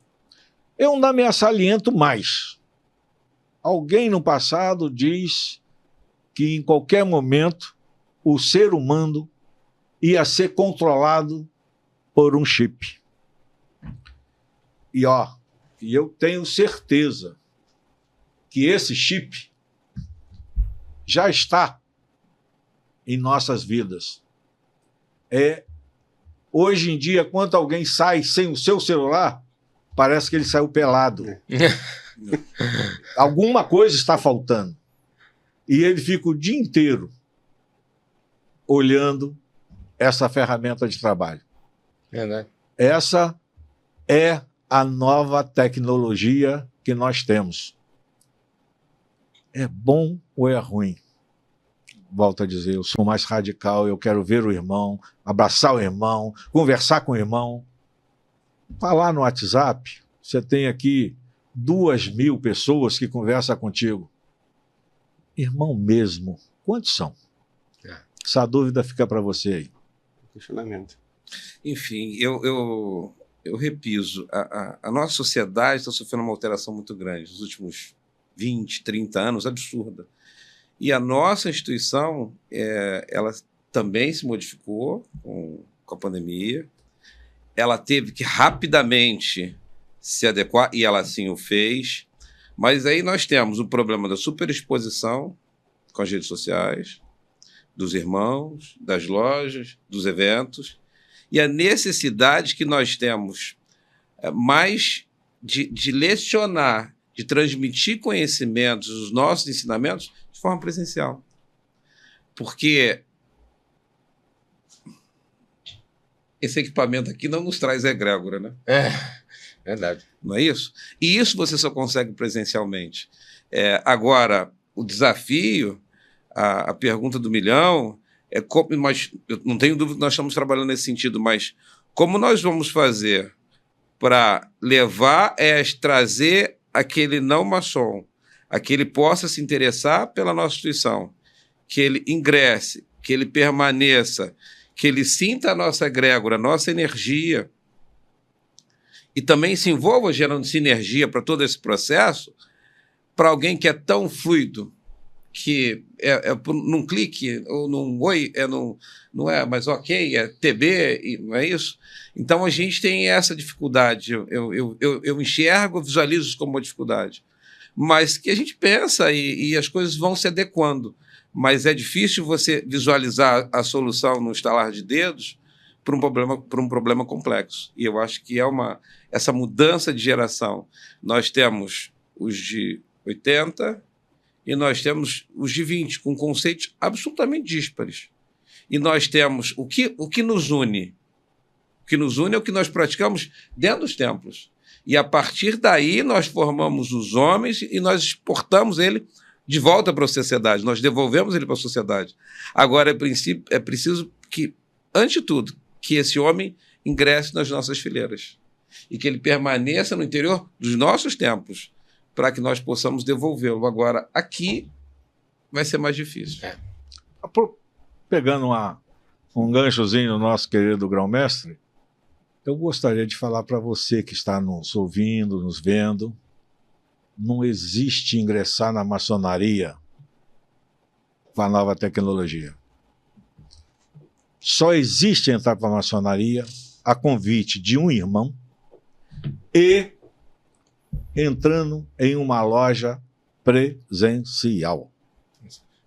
Eu não me assaliento mais. Alguém no passado diz que em qualquer momento o ser humano ia ser controlado por um chip. E eu tenho certeza que esse chip já está em nossas vidas. Hoje em dia, quando alguém sai sem o seu celular, parece que ele saiu pelado. Alguma coisa está faltando. E ele fica o dia inteiro olhando essa ferramenta de trabalho. Né? Essa é a nova tecnologia que nós temos. É bom ou é ruim? Volto a dizer, eu sou mais radical, eu quero ver o irmão, abraçar o irmão, conversar com o irmão. Falar no WhatsApp, você tem aqui 2.000 pessoas que conversam contigo. Irmão mesmo, quantos são? Essa dúvida fica para você aí. Questionamento. Enfim, eu repiso, a nossa sociedade está sofrendo uma alteração muito grande nos últimos 20, 30 anos, absurda. E a nossa instituição, ela também se modificou com a pandemia. Ela teve que rapidamente se adequar, e ela assim o fez. Mas aí nós temos o problema da superexposição com as redes sociais, dos irmãos, das lojas, dos eventos, e a necessidade que nós temos mais de lecionar, de transmitir conhecimentos, os nossos ensinamentos, de forma presencial. Porque esse equipamento aqui não nos traz egrégora, né? Verdade. Não é isso? E isso você só consegue presencialmente. Agora, o desafio, a pergunta do milhão, mas eu não tenho dúvida que nós estamos trabalhando nesse sentido, mas como nós vamos fazer para levar, trazer aquele não maçom, a que ele possa se interessar pela nossa instituição, que ele ingresse, que ele permaneça, que ele sinta a nossa egrégora, a nossa energia, e também se envolva gerando sinergia para todo esse processo, para alguém que é tão fluido, que num clique, ou num oi, não é, mas ok, é TB, e não é isso? Então a gente tem essa dificuldade, eu enxergo, visualizo isso como uma dificuldade, mas que a gente pensa e as coisas vão se adequando, mas é difícil você visualizar a solução no estalar de dedos para um problema complexo, e eu acho que essa mudança de geração. Nós temos os de 80 e nós temos os de 20, com conceitos absolutamente díspares. e nós temos o que nos une. O que nos une é o que nós praticamos dentro dos templos. E a partir daí nós formamos os homens e nós exportamos ele de volta para a sociedade, nós devolvemos ele para a sociedade. Agora, é preciso que, antes de tudo, que esse homem ingresse nas nossas fileiras e que ele permaneça no interior dos nossos templos para que nós possamos devolvê-lo. Agora, aqui vai ser mais difícil. Pegando um ganchozinho no nosso querido grão-mestre, eu gostaria de falar para você que está nos ouvindo, nos vendo, não existe ingressar na maçonaria com a nova tecnologia. Só existe entrar para a maçonaria a convite de um irmão e entrando em uma loja presencial.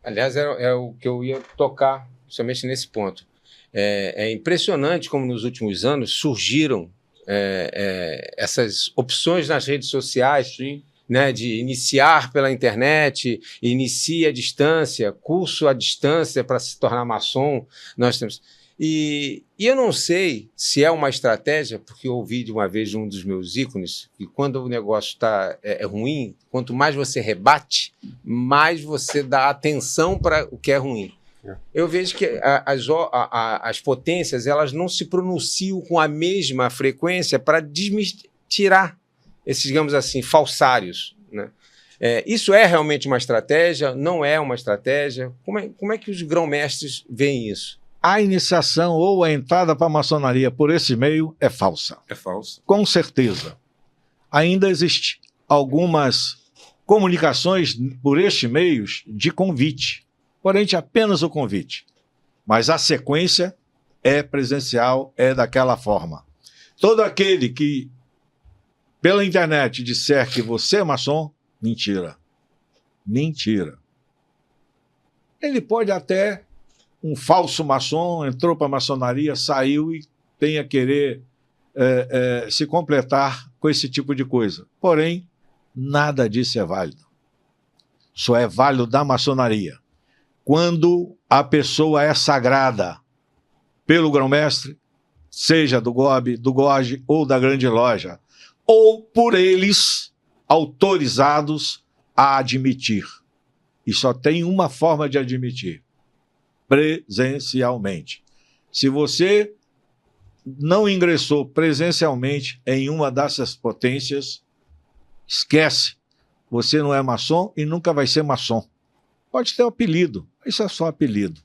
Aliás, é o que eu ia tocar justamente nesse ponto. É impressionante como nos últimos anos surgiram essas opções nas redes sociais, né, de iniciar pela internet, inicia à distância, curso à distância para se tornar maçom. Nós temos. E eu não sei se é uma estratégia, porque eu ouvi de uma vez de um dos meus ícones que quando o negócio é ruim, quanto mais você rebate, mais você dá atenção para o que é ruim. Eu vejo que as potências elas não se pronunciam com a mesma frequência para tirar esses, digamos assim, falsários, né? Isso é realmente uma estratégia? Não é uma estratégia? Como é que os grão-mestres veem isso? A iniciação ou a entrada para a maçonaria por esse meio é falsa. É falsa. Com certeza. Ainda existe algumas comunicações por este meio de convite. Porém, apenas o convite. Mas a sequência é presencial, é daquela forma. Todo aquele que, pela internet, disser que você é maçom, mentira. Mentira. Ele pode até, um falso maçom, entrou para a maçonaria, saiu e tem a querer se completar com esse tipo de coisa. Porém, nada disso é válido. Só é válido da maçonaria quando a pessoa é sagrada pelo grão-mestre, seja do GOB, do GOG ou da grande loja, ou por eles autorizados a admitir. E só tem uma forma de admitir: presencialmente. Se você não ingressou presencialmente em uma dessas potências, esquece. Você não é maçom e nunca vai ser maçom. Pode ter um apelido, isso é só apelido.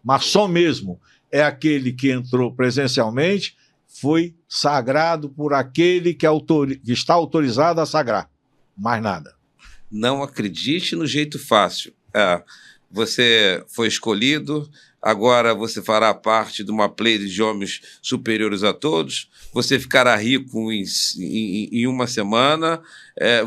Maçom mesmo é aquele que entrou presencialmente, foi sagrado por aquele que está autorizado a sagrar. Mais nada. Não acredite no jeito fácil. Você foi escolhido, agora você fará parte de uma pleia de homens superiores a todos, você ficará rico em uma semana,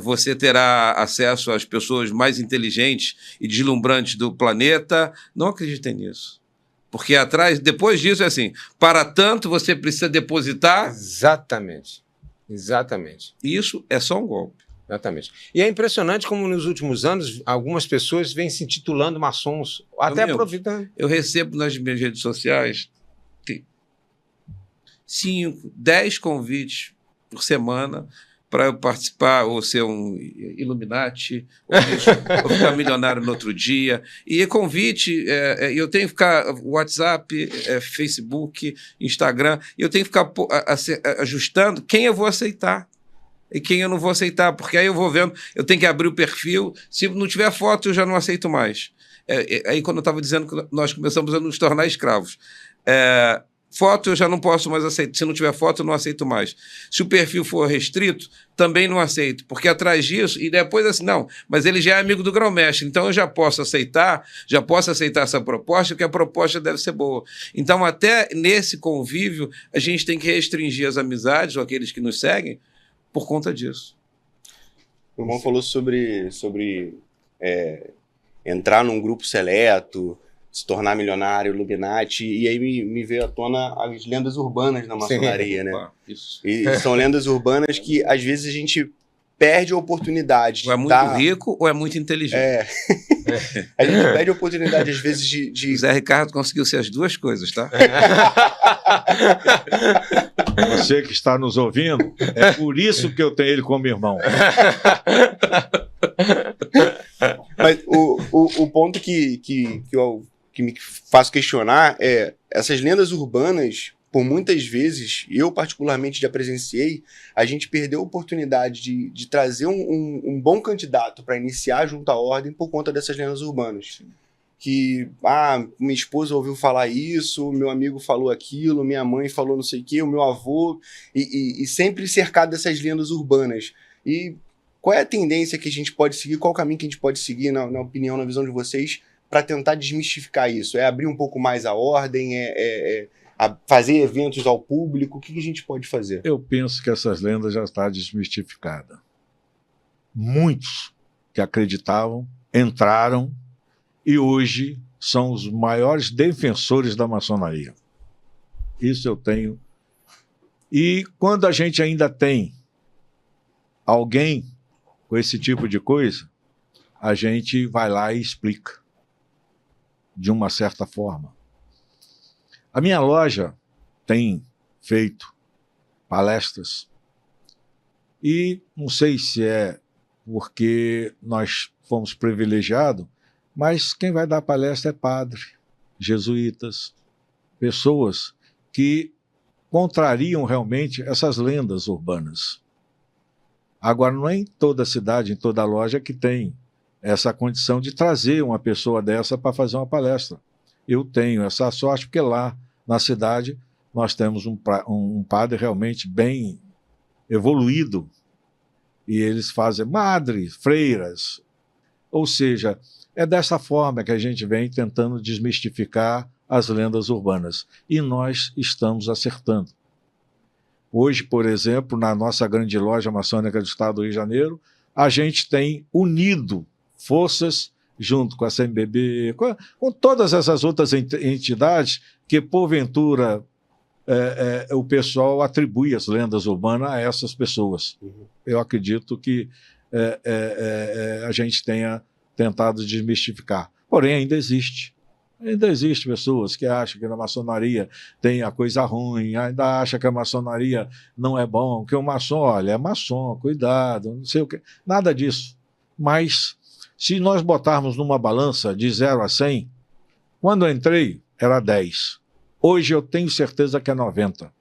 você terá acesso às pessoas mais inteligentes e deslumbrantes do planeta. Não acreditem nisso. Porque depois disso é assim, para tanto você precisa depositar... Exatamente. Exatamente. Isso é só um golpe. Exatamente. E é impressionante como nos últimos anos algumas pessoas vêm se intitulando maçons, até aproveitando. Eu recebo nas minhas redes sociais 5, 10 convites por semana para eu participar, ou ser um Illuminati, ou ficar milionário no outro dia. E convite, eu tenho que ficar WhatsApp, Facebook, Instagram, e eu tenho que ficar ajustando quem eu vou aceitar e quem eu não vou aceitar, porque aí eu vou vendo, eu tenho que abrir o perfil, se não tiver foto eu já não aceito mais. Aí quando eu estava dizendo que nós começamos a nos tornar escravos, foto eu já não posso mais aceitar, se não tiver foto eu não aceito mais. Se o perfil for restrito, também não aceito, porque atrás disso, e depois assim, não, mas ele já é amigo do grão-mestre, então eu já posso aceitar essa proposta, porque a proposta deve ser boa. Então até nesse convívio, a gente tem que restringir as amizades, ou aqueles que nos seguem, por conta disso. O irmão falou sobre entrar num grupo seleto, se tornar milionário, Illuminati, e aí me veio à tona as lendas urbanas na maçonaria, né? Isso. E são lendas urbanas que, às vezes, a gente perde a oportunidade de Ou é muito rico ou é muito inteligente. A gente perde a oportunidade, às vezes, de... O Zé Ricardo conseguiu ser as duas coisas, tá? Você que está nos ouvindo, é por isso que eu tenho ele como irmão. Mas o ponto que me faço questionar é essas lendas urbanas, por muitas vezes, eu particularmente já presenciei, a gente perdeu a oportunidade de trazer um bom candidato para iniciar junto à ordem por conta dessas lendas urbanas. Que, minha esposa ouviu falar isso, meu amigo falou aquilo, minha mãe falou não sei o quê, o meu avô, e sempre cercado dessas lendas urbanas. E qual é a tendência que a gente pode seguir, qual o caminho que a gente pode seguir, na opinião, na visão de vocês, para tentar desmistificar isso? É abrir um pouco mais a ordem, fazer eventos ao público? O que a gente pode fazer? Eu penso que essas lendas já estão desmistificadas. Muitos que acreditavam entraram e hoje são os maiores defensores da maçonaria. Isso eu tenho. E quando a gente ainda tem alguém com esse tipo de coisa, a gente vai lá e explica de uma certa forma. A minha loja tem feito palestras e não sei se é porque nós fomos privilegiados, mas quem vai dar palestra é padre, jesuítas, pessoas que contrariam realmente essas lendas urbanas. Agora, não é em toda cidade, em toda loja que tem essa condição de trazer uma pessoa dessa para fazer uma palestra. Eu tenho essa sorte porque lá na cidade nós temos um padre realmente bem evoluído e eles fazem madres, freiras, ou seja, é dessa forma que a gente vem tentando desmistificar as lendas urbanas. E nós estamos acertando. Hoje, por exemplo, na nossa grande loja maçônica do Estado do Rio de Janeiro, a gente tem unido forças junto com a CMBB, com todas essas outras entidades que, porventura, o pessoal atribui as lendas urbanas a essas pessoas. Eu acredito que a gente tenha tentado desmistificar. Porém, ainda existe. Ainda existe pessoas que acham que na maçonaria tem a coisa ruim, ainda acham que a maçonaria não é bom, que o maçom, olha, é maçom, cuidado, não sei o quê. Nada disso. Mas, se nós botarmos numa balança de 0 a 100, quando eu entrei, era 10. Hoje eu tenho certeza que é 90.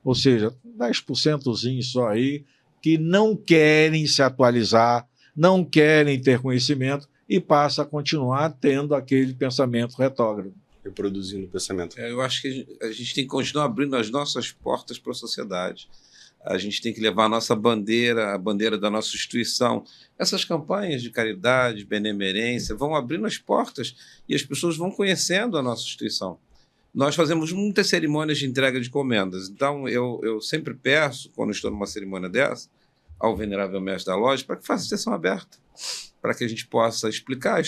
Ou seja, 10% só aí que não querem se atualizar, não querem ter conhecimento e passa a continuar tendo aquele pensamento retrógrado. Reproduzindo o pensamento. Eu acho que a gente tem que continuar abrindo as nossas portas para a sociedade. A gente tem que levar a nossa bandeira, a bandeira da nossa instituição. Essas campanhas de caridade, benemerência, vão abrindo as portas e as pessoas vão conhecendo a nossa instituição. Nós fazemos muitas cerimônias de entrega de comendas. Então, eu sempre peço, quando estou numa cerimônia dessa, ao venerável mestre da loja, para que faça sessão aberta, para que a gente possa explicar a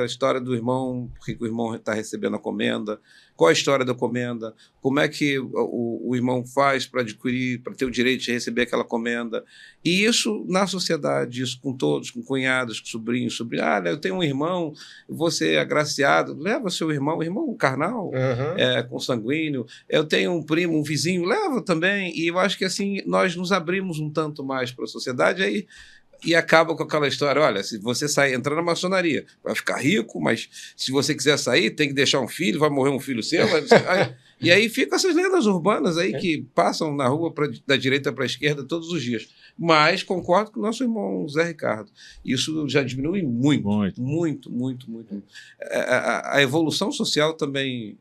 história do irmão, por que o irmão está recebendo a comenda, qual a história da comenda, como é que o irmão faz para adquirir, para ter o direito de receber aquela comenda. E isso na sociedade, isso com todos, com cunhados, com sobrinhos, eu tenho um irmão, você é agraciado, leva seu irmão carnal, consanguíneo, eu tenho um primo, um vizinho, leva também. E eu acho que assim nós nos abrimos um tanto mais para a sociedade aí. E acaba com aquela história, olha, se você entrar na maçonaria, vai ficar rico, mas se você quiser sair, tem que deixar um filho, vai morrer um filho seu. E aí ficam essas lendas urbanas aí que passam na rua da direita para a esquerda todos os dias. Mas concordo com o nosso irmão Zé Ricardo. Isso já diminui muito. A evolução social também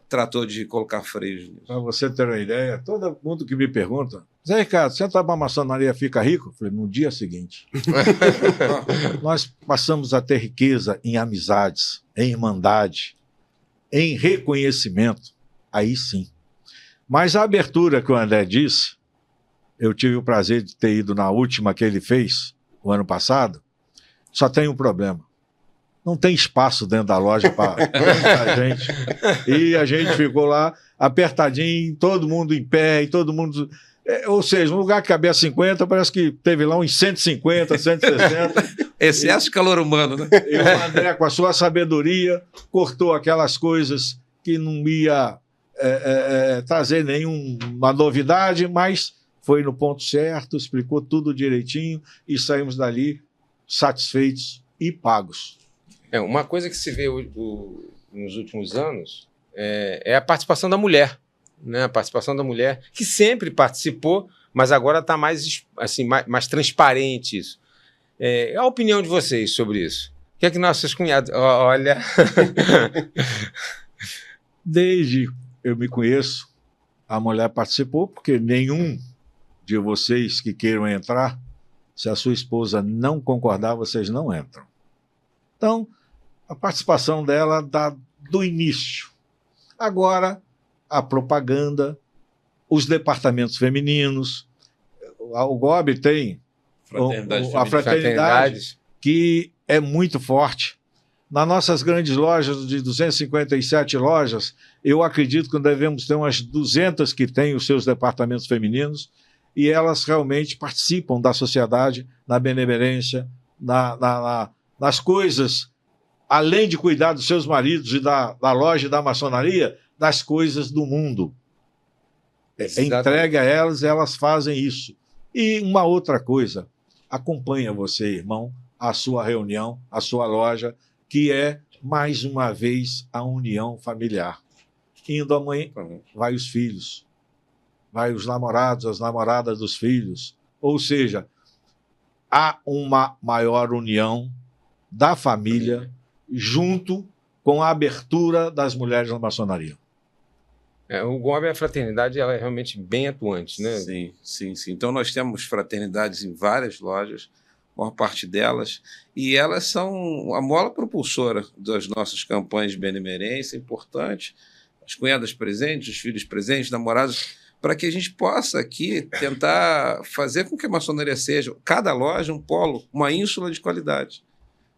tratou de colocar freios nisso. Para você ter uma ideia, todo mundo que me pergunta, Zé Ricardo, você entra na maçonaria fica rico? Eu falei, no dia seguinte. Nós passamos a ter riqueza em amizades, em irmandade, em reconhecimento. Aí sim. Mas a abertura que o André disse, eu tive o prazer de ter ido na última que ele fez, o ano passado, só tem um problema. Não tem espaço dentro da loja para a gente. E a gente ficou lá apertadinho, todo mundo em pé, e todo mundo... Ou seja, um lugar que cabia 50, parece que teve lá uns 150, 160. Excesso de calor humano, né? E o André, com a sua sabedoria, cortou aquelas coisas que não ia trazer nenhuma novidade, mas foi no ponto certo, explicou tudo direitinho e saímos dali satisfeitos e pagos. Uma coisa que se vê nos últimos anos é a participação da mulher, né? A participação da mulher, que sempre participou, mas agora está mais, assim, mais transparente isso. A opinião de vocês sobre isso? O que é que nossos cunhados... Olha... Desde eu me conheço, a mulher participou, porque nenhum de vocês que queiram entrar, se a sua esposa não concordar, vocês não entram. Então, a participação dela dá do início. Agora, a propaganda, os departamentos femininos, o GOB tem a fraternidade, que é muito forte. Nas nossas grandes lojas, de 257 lojas, eu acredito que devemos ter umas 200 que têm os seus departamentos femininos, e elas realmente participam da sociedade, na benemerência, nas coisas, além de cuidar dos seus maridos e da loja e da maçonaria, das coisas do mundo. Entregue a elas, elas fazem isso. E uma outra coisa, acompanha você, irmão, a sua reunião, a sua loja, que é, mais uma vez, a união familiar. Indo a mãe, vai os filhos, vai os namorados, as namoradas dos filhos. Ou seja, há uma maior união da família junto com a abertura das mulheres na maçonaria. O GOB, a fraternidade, ela é realmente bem atuante, né? Sim, sim, sim. Então nós temos fraternidades em várias lojas, a maior parte delas, e elas são a mola propulsora das nossas campanhas de benemerência, importante, as cunhadas presentes, os filhos presentes, namorados, para que a gente possa aqui tentar fazer com que a maçonaria seja, cada loja, um polo, uma ínsula de qualidade,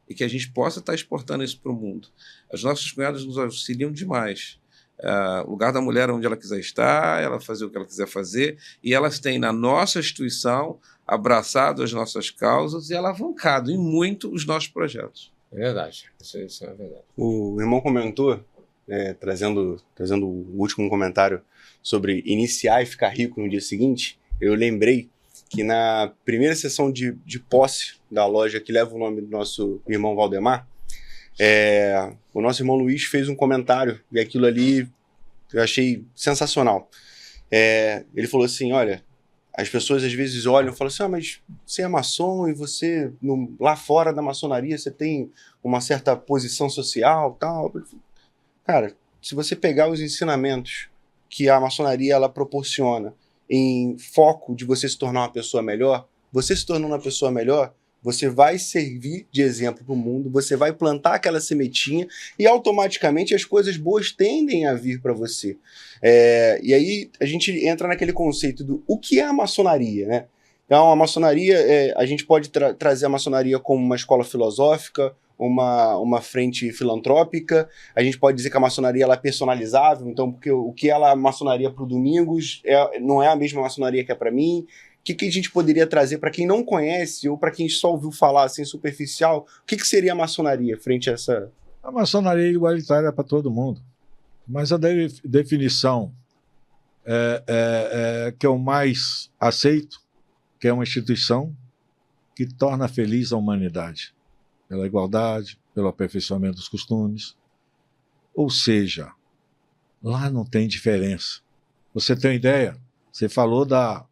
e que a gente possa estar exportando isso para o mundo. As nossas cunhadas nos auxiliam demais. O lugar da mulher onde ela quiser estar, ela fazer o que ela quiser fazer, e elas têm na nossa instituição abraçado as nossas causas e alavancado em muito os nossos projetos. É verdade, isso é verdade. O irmão comentou, trazendo o último comentário sobre iniciar e ficar rico no dia seguinte. Eu lembrei que na primeira sessão de posse da loja que leva o nome do nosso irmão Valdemar, o nosso irmão Luiz fez um comentário, e aquilo ali eu achei sensacional. Ele falou assim, olha, as pessoas às vezes olham e falam assim, mas você é maçom e você, lá fora da maçonaria, você tem uma certa posição social, tal. Cara, se você pegar os ensinamentos que a maçonaria ela proporciona em foco de você se tornar uma pessoa melhor, você se tornando uma pessoa melhor, você vai servir de exemplo para o mundo, você vai plantar aquela sementinha e automaticamente as coisas boas tendem a vir para você. E aí a gente entra naquele conceito do o que é a maçonaria, né? Então a maçonaria, a gente pode trazer a maçonaria como uma escola filosófica, uma frente filantrópica, a gente pode dizer que a maçonaria ela é personalizável, então porque o que ela é a maçonaria para o Domingos não é a mesma maçonaria que é para mim. O que a gente poderia trazer para quem não conhece ou para quem só ouviu falar assim superficial? O que seria a maçonaria frente a essa... A maçonaria é igualitária para todo mundo, mas a definição que eu mais aceito, que é uma instituição que torna feliz a humanidade, pela igualdade, pelo aperfeiçoamento dos costumes. Ou seja, lá não tem diferença. Você tem uma ideia? Você falou da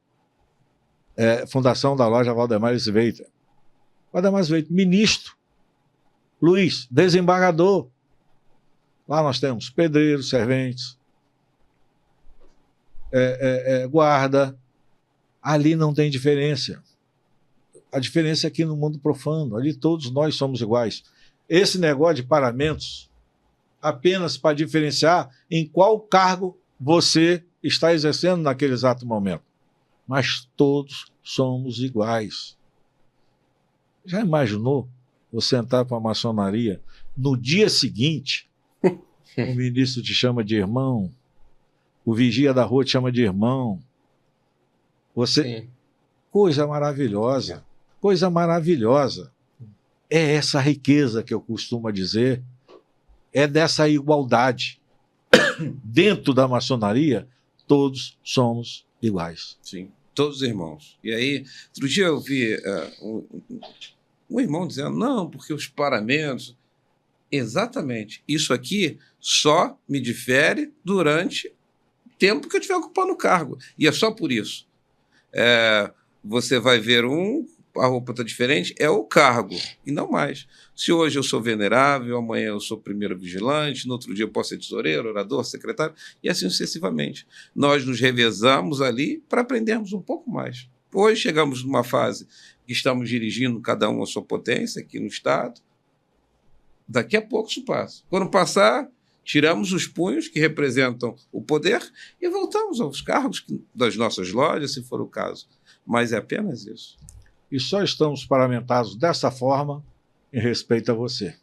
fundação da loja Valdemar Sveiter. Valdemar Sveiter, ministro. Luiz, desembargador. Lá nós temos pedreiros, serventes, guarda. Ali não tem diferença. A diferença é aqui no mundo profano. Ali todos nós somos iguais. Esse negócio de paramentos, apenas para diferenciar em qual cargo você está exercendo naquele exato momento. Mas todos somos iguais. Já imaginou você entrar para a maçonaria, no dia seguinte, o ministro te chama de irmão, o vigia da rua te chama de irmão, Você, Sim. coisa maravilhosa, coisa maravilhosa. É essa riqueza que eu costumo dizer, é dessa igualdade. Dentro da maçonaria, todos somos iguais. Sim, todos irmãos. E aí, outro dia eu vi um irmão dizendo, não, porque os paramentos... Exatamente. Isso aqui só me difere durante o tempo que eu estiver ocupando o cargo. E é só por isso. Você vai ver a roupa está diferente, é o cargo, e não mais. Se hoje eu sou venerável, amanhã eu sou primeiro vigilante, no outro dia eu posso ser tesoureiro, orador, secretário, e assim sucessivamente. Nós nos revezamos ali para aprendermos um pouco mais. Hoje chegamos numa fase que estamos dirigindo cada um a sua potência aqui no Estado. Daqui a pouco isso passa. Quando passar, tiramos os punhos que representam o poder e voltamos aos cargos das nossas lojas, se for o caso. Mas é apenas isso. E só estamos paramentados dessa forma em respeito a você.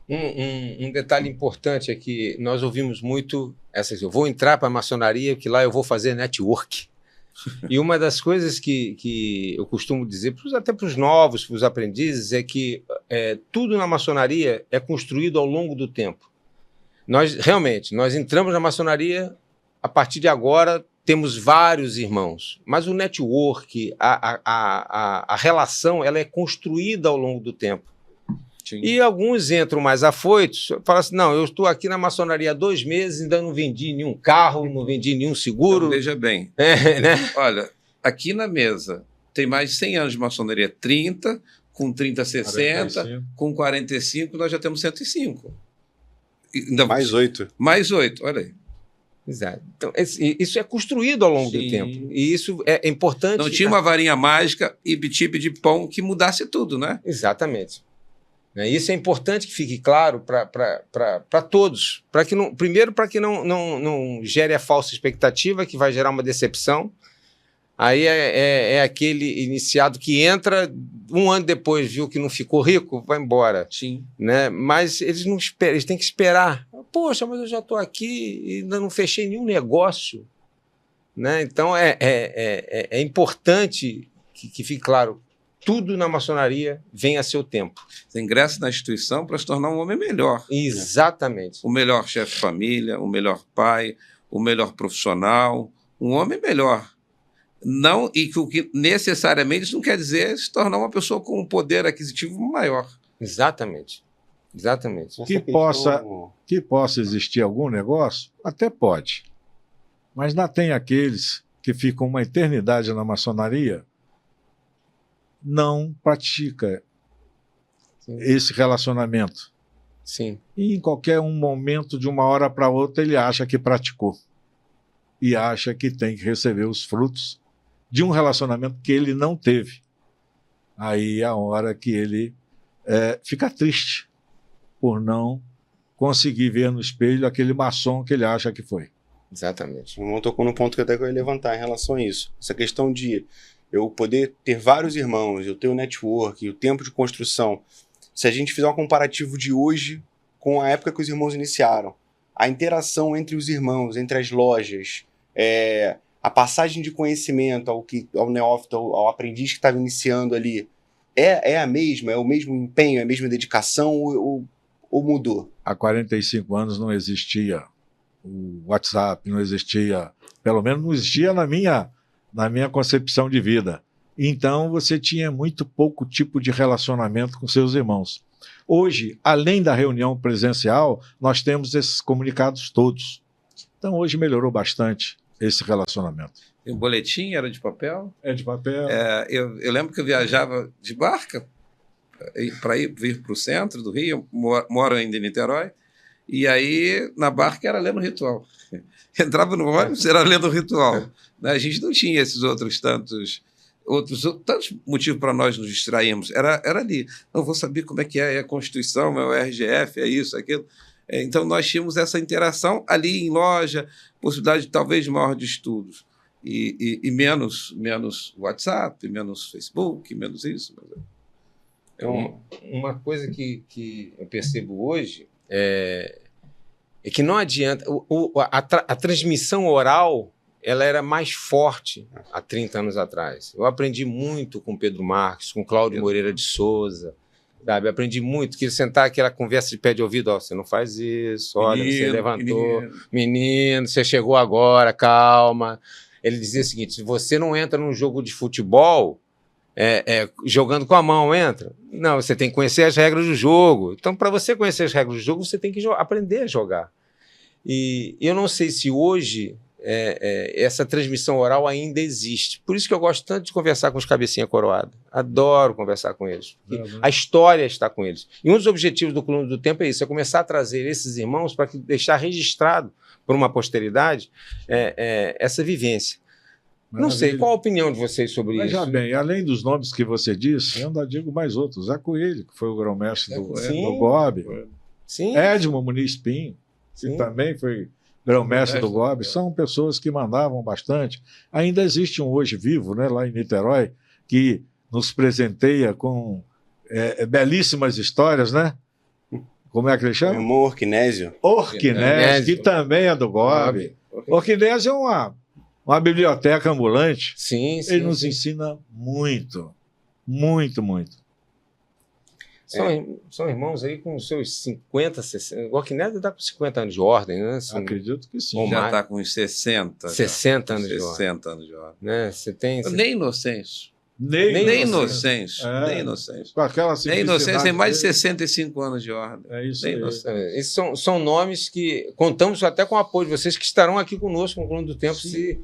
Um detalhe importante é que nós ouvimos muito eu vou entrar para a maçonaria, que lá eu vou fazer network. E uma das coisas que eu costumo dizer, até para os novos, para os aprendizes, é que tudo na maçonaria é construído ao longo do tempo. Nós entramos na maçonaria, a partir de agora temos vários irmãos, mas o network, a relação, ela é construída ao longo do tempo. Sim. E alguns entram mais afoitos, falam assim, não, eu estou aqui na maçonaria há 2 meses, ainda não vendi nenhum carro, não vendi nenhum seguro. Então, veja bem, né? Olha, aqui na mesa tem mais de 100 anos de maçonaria, 30, com 30, 60, 45. Com 45 nós já temos 105. Ainda mais 8. Mais 8, olha aí. Exato. Então, isso é construído ao longo do tempo. E isso é importante. Não tinha uma varinha mágica e bitipe de pão que mudasse tudo, né? Exatamente. Isso é importante que fique claro para todos. Primeiro, para que não gere a falsa expectativa, que vai gerar uma decepção. Aí é aquele iniciado que entra, 1 ano depois viu que não ficou rico, vai embora. Sim. Né? Mas eles não esperam, eles têm que esperar. Poxa, mas eu já estou aqui e ainda não fechei nenhum negócio. Né? Então é importante que fique claro. Tudo na maçonaria vem a seu tempo. Você ingressa na instituição para se tornar um homem melhor. Exatamente. O melhor chefe de família, o melhor pai, o melhor profissional, um homem melhor. Não, e que necessariamente isso não quer dizer se tornar uma pessoa com um poder aquisitivo maior. Exatamente. Exatamente. Que possa existir algum negócio, até pode. Mas não tem aqueles que ficam uma eternidade na maçonaria, não pratica esse relacionamento. Sim. E em qualquer momento, de uma hora para outra, ele acha que praticou. E acha que tem que receber os frutos de um relacionamento que ele não teve. Aí é a hora que ele fica triste por não conseguir ver no espelho aquele maçom que ele acha que foi. Exatamente. O irmão tocou no ponto que até que eu ia levantar em relação a isso. Essa questão de eu poder ter vários irmãos, eu ter o network, o tempo de construção. Se a gente fizer um comparativo de hoje com a época que os irmãos iniciaram, a interação entre os irmãos, entre as lojas, a passagem de conhecimento ao neófito, ao aprendiz que estava iniciando ali, é a mesma? É o mesmo empenho, é a mesma dedicação ou mudou? Há 45 anos não existia o WhatsApp, não existia, pelo menos não existia na minha concepção de vida. Então, você tinha muito pouco tipo de relacionamento com seus irmãos. Hoje, além da reunião presencial, nós temos esses comunicados todos. Então, hoje melhorou bastante esse relacionamento. E o boletim era de papel? É de papel. Eu lembro que eu viajava de barca para vir para o centro do Rio, moro ainda em Niterói, e aí na barca era lendo o ritual. Entrava no ônibus, era lendo o ritual. A gente não tinha esses tantos motivos para nós nos distrairmos. Era ali. Não vou saber como é que é a Constituição, é o RGF, é isso, é aquilo. Então, nós tínhamos essa interação ali em loja, possibilidade talvez maior de estudos. E menos WhatsApp, menos Facebook, menos isso. Uma coisa que eu percebo hoje é que não adianta. A transmissão oral ela era mais forte há 30 anos atrás. Eu aprendi muito com Pedro Marques, com Cláudio Moreira de Souza, sabe? Aprendi muito, que sentar aquela conversa de pé de ouvido, ó, você não faz isso, olha, você levantou, menino, você chegou agora, calma. Ele dizia o seguinte, se você não entra num jogo de futebol, jogando com a mão, entra? Não, você tem que conhecer as regras do jogo. Então, para você conhecer as regras do jogo, você tem que aprender a jogar. E eu não sei se hoje essa transmissão oral ainda existe. Por isso que eu gosto tanto de conversar com os cabecinha coroada. Adoro conversar com eles. A história está com eles. E um dos objetivos do Coluna do Tempo é isso, é começar a trazer esses irmãos para deixar registrado por uma posteridade essa vivência. Não sei, qual a opinião de vocês sobre isso? Veja bem, além dos nomes que você disse, eu ainda digo mais outros. Zé Coelho, que foi o grão-mestre do GOB. Sim. Edmo Muniz Pinho, que também foi grão-mestre do GOB. São pessoas que mandavam bastante. Ainda existe um hoje vivo, né, lá em Niterói, que nos presenteia com belíssimas histórias, né? Como é que ele chama? Meu irmão Orquinésio. Orquinésio, que também é do GOB. Orquinésio é uma biblioteca ambulante. Sim, ele nos ensina muito, muito, muito. São irmãos aí com seus 50, 60... O Orquinésio está com 50 anos de ordem, né? Acredito que sim. Já está com uns 60. 60 anos de ordem. 60 anos de ordem. Né? Você tem... Nem Inocêncio. Nem Inocêncio. Nem Inocêncio. Com aquela nem Inocêncio tem mais de 65 anos de ordem. É isso nem aí. Esses são nomes que contamos até com o apoio de vocês que estarão aqui conosco no Coluna do Tempo, se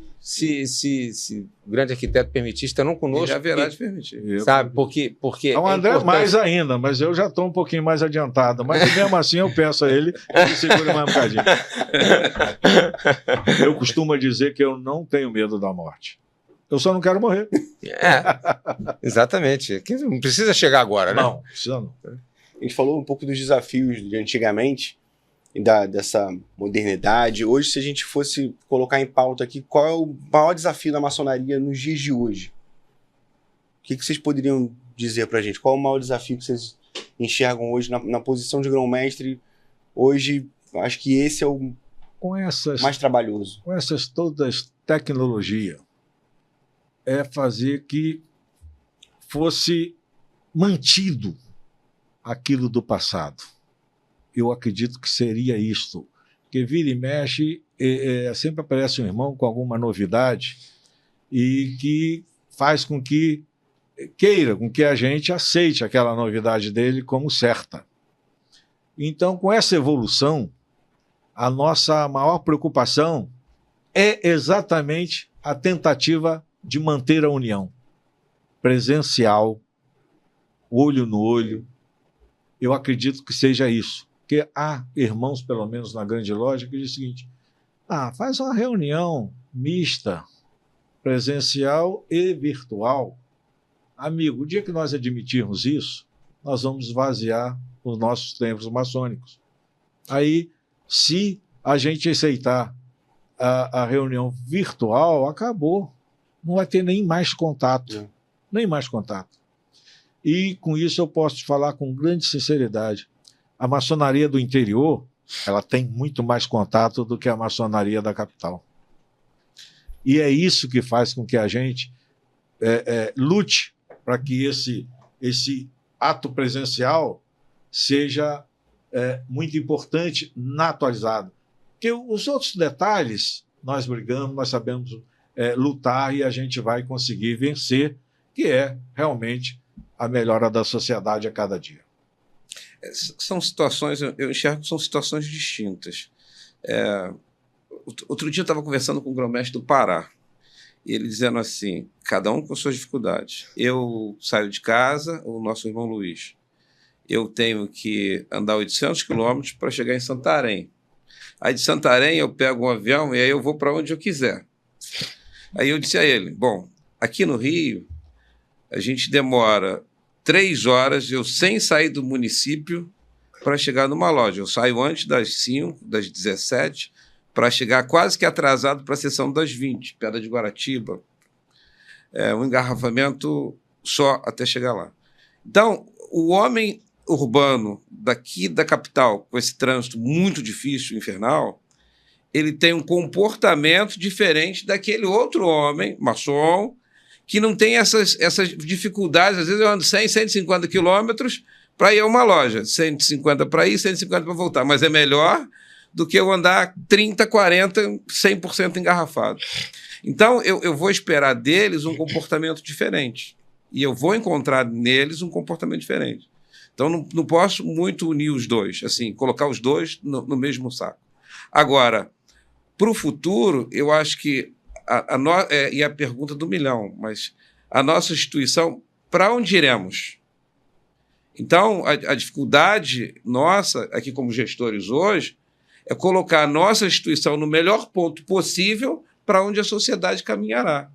o grande arquiteto permitir, estarão conosco. Já haverá de permitir. Sabe? Porque o André mais ainda, mas eu já estou um pouquinho mais adiantado. Mas mesmo assim eu peço a ele que ele segure mais um bocadinho. Eu costumo dizer que eu não tenho medo da morte. Eu só não quero morrer. Exatamente. Não precisa chegar agora, né? Não, precisa não. A gente falou um pouco dos desafios de antigamente, e dessa modernidade. Hoje, se a gente fosse colocar em pauta aqui, qual é o maior desafio da maçonaria nos dias de hoje? O que vocês poderiam dizer pra gente? Qual é o maior desafio que vocês enxergam hoje na posição de grão-mestre? Hoje, acho que esse é o mais trabalhoso. Com essas todas tecnologias, é fazer que fosse mantido aquilo do passado. Eu acredito que seria isto. Porque vira e mexe, sempre aparece um irmão com alguma novidade e que faz com que a gente aceite aquela novidade dele como certa. Então, com essa evolução, a nossa maior preocupação é exatamente a tentativa de manter a união presencial, olho no olho. Eu acredito que seja isso. Porque há irmãos, pelo menos na grande loja, que dizem o seguinte: faz uma reunião mista, presencial e virtual. Amigo, o dia que nós admitirmos isso, nós vamos esvaziar os nossos templos maçônicos. Aí, se a gente aceitar a reunião virtual, acabou. Não vai ter nem mais contato. Nem mais contato. E com isso eu posso te falar com grande sinceridade. A maçonaria do interior, ela tem muito mais contato do que a maçonaria da capital. E é isso que faz com que a gente lute para que esse ato presencial seja muito importante na atualizada. Porque os outros detalhes, nós brigamos, nós sabemos lutar e a gente vai conseguir vencer, que é realmente a melhora da sociedade a cada dia. São situações, eu enxergo que são situações distintas. Outro dia eu estava conversando com o grão-mestre do Pará, e ele dizendo assim, cada um com suas dificuldades. Eu saio de casa, o nosso irmão Luiz, eu tenho que andar 800 quilômetros para chegar em Santarém. Aí de Santarém eu pego um avião e aí eu vou para onde eu quiser. Aí eu disse a ele, bom, aqui no Rio, a gente demora 3 horas, eu sem sair do município, para chegar numa loja. Eu saio antes das 5, das 17, para chegar quase que atrasado para a sessão das 20, Pedra de Guaratiba. Um engarrafamento só até chegar lá. Então, o homem urbano daqui da capital, com esse trânsito muito difícil, infernal, ele tem um comportamento diferente daquele outro homem, maçom, que não tem essas dificuldades. Às vezes eu ando 100, 150 quilômetros para ir a uma loja. 150 para ir, 150 para voltar. Mas é melhor do que eu andar 30, 40, 100% engarrafado. Então, eu vou esperar deles um comportamento diferente. E eu vou encontrar neles um comportamento diferente. Então, não posso muito unir os dois, assim, colocar os dois no mesmo saco. Agora, para o futuro, eu acho que e a pergunta do milhão, mas a nossa instituição, para onde iremos? Então, a dificuldade nossa, aqui como gestores hoje, é colocar a nossa instituição no melhor ponto possível para onde a sociedade caminhará.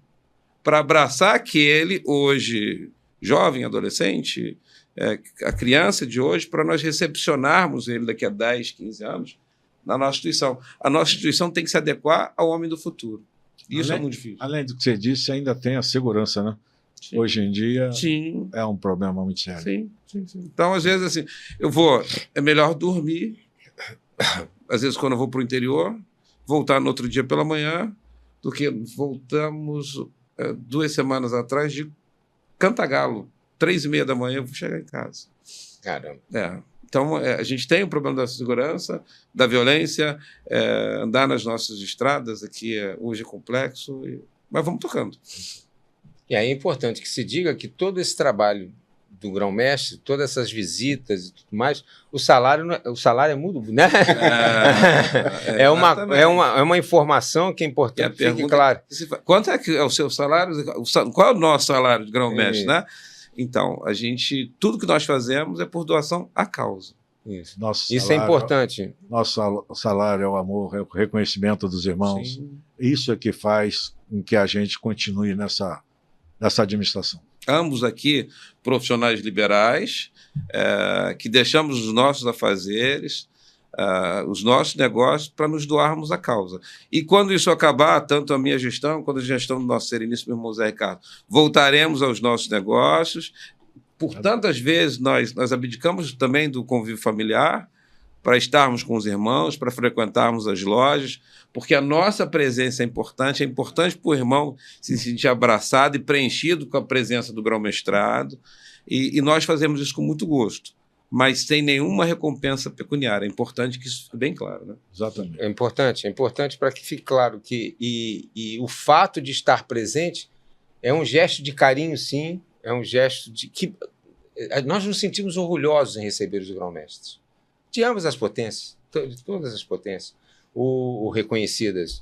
Para abraçar aquele, hoje, jovem, adolescente, a criança de hoje, para nós recepcionarmos ele daqui a 10, 15 anos na nossa instituição. A nossa instituição tem que se adequar ao homem do futuro. Isso é muito difícil. Além do que você disse, ainda tem a segurança, né? Sim. Hoje em dia Sim. é um problema muito sério. Sim. Então, às vezes, assim, é melhor dormir. Às vezes, quando eu vou para o interior, voltar no outro dia pela manhã, do que voltamos 2 semanas atrás de Cantagalo. 3h30 da manhã eu vou chegar em casa. Caramba. Então, a gente tem o problema da segurança, da violência, andar nas nossas estradas aqui hoje é complexo, mas vamos tocando. E aí é importante que se diga que todo esse trabalho do grão-mestre, todas essas visitas e tudo mais, o salário é muito, né? É uma informação que é importante, fique claro. Quanto é que é o seu salário? Qual é o nosso salário de grão-mestre, né? Então, tudo que nós fazemos é por doação à causa. Isso é importante. Nosso salário é o amor, é o reconhecimento dos irmãos. Sim. Isso é que faz com que a gente continue nessa administração. Ambos aqui profissionais liberais, que deixamos os nossos afazeres, os nossos negócios para nos doarmos à causa. E quando isso acabar, tanto a minha gestão quanto a gestão do nosso sereníssimo irmão Zé Ricardo, voltaremos aos nossos negócios. Por tantas vezes nós abdicamos também do convívio familiar para estarmos com os irmãos, para frequentarmos as lojas, porque a nossa presença é importante para o irmão se sentir abraçado e preenchido com a presença do grão-mestrado, e nós fazemos isso com muito gosto, mas sem nenhuma recompensa pecuniária. É importante que isso fique bem claro, né? Exatamente. É importante para que fique claro que e o fato de estar presente é um gesto de carinho, sim, é um gesto de que nós nos sentimos orgulhosos em receber os grão-mestres. De ambas as potências, de todas as potências, reconhecidas.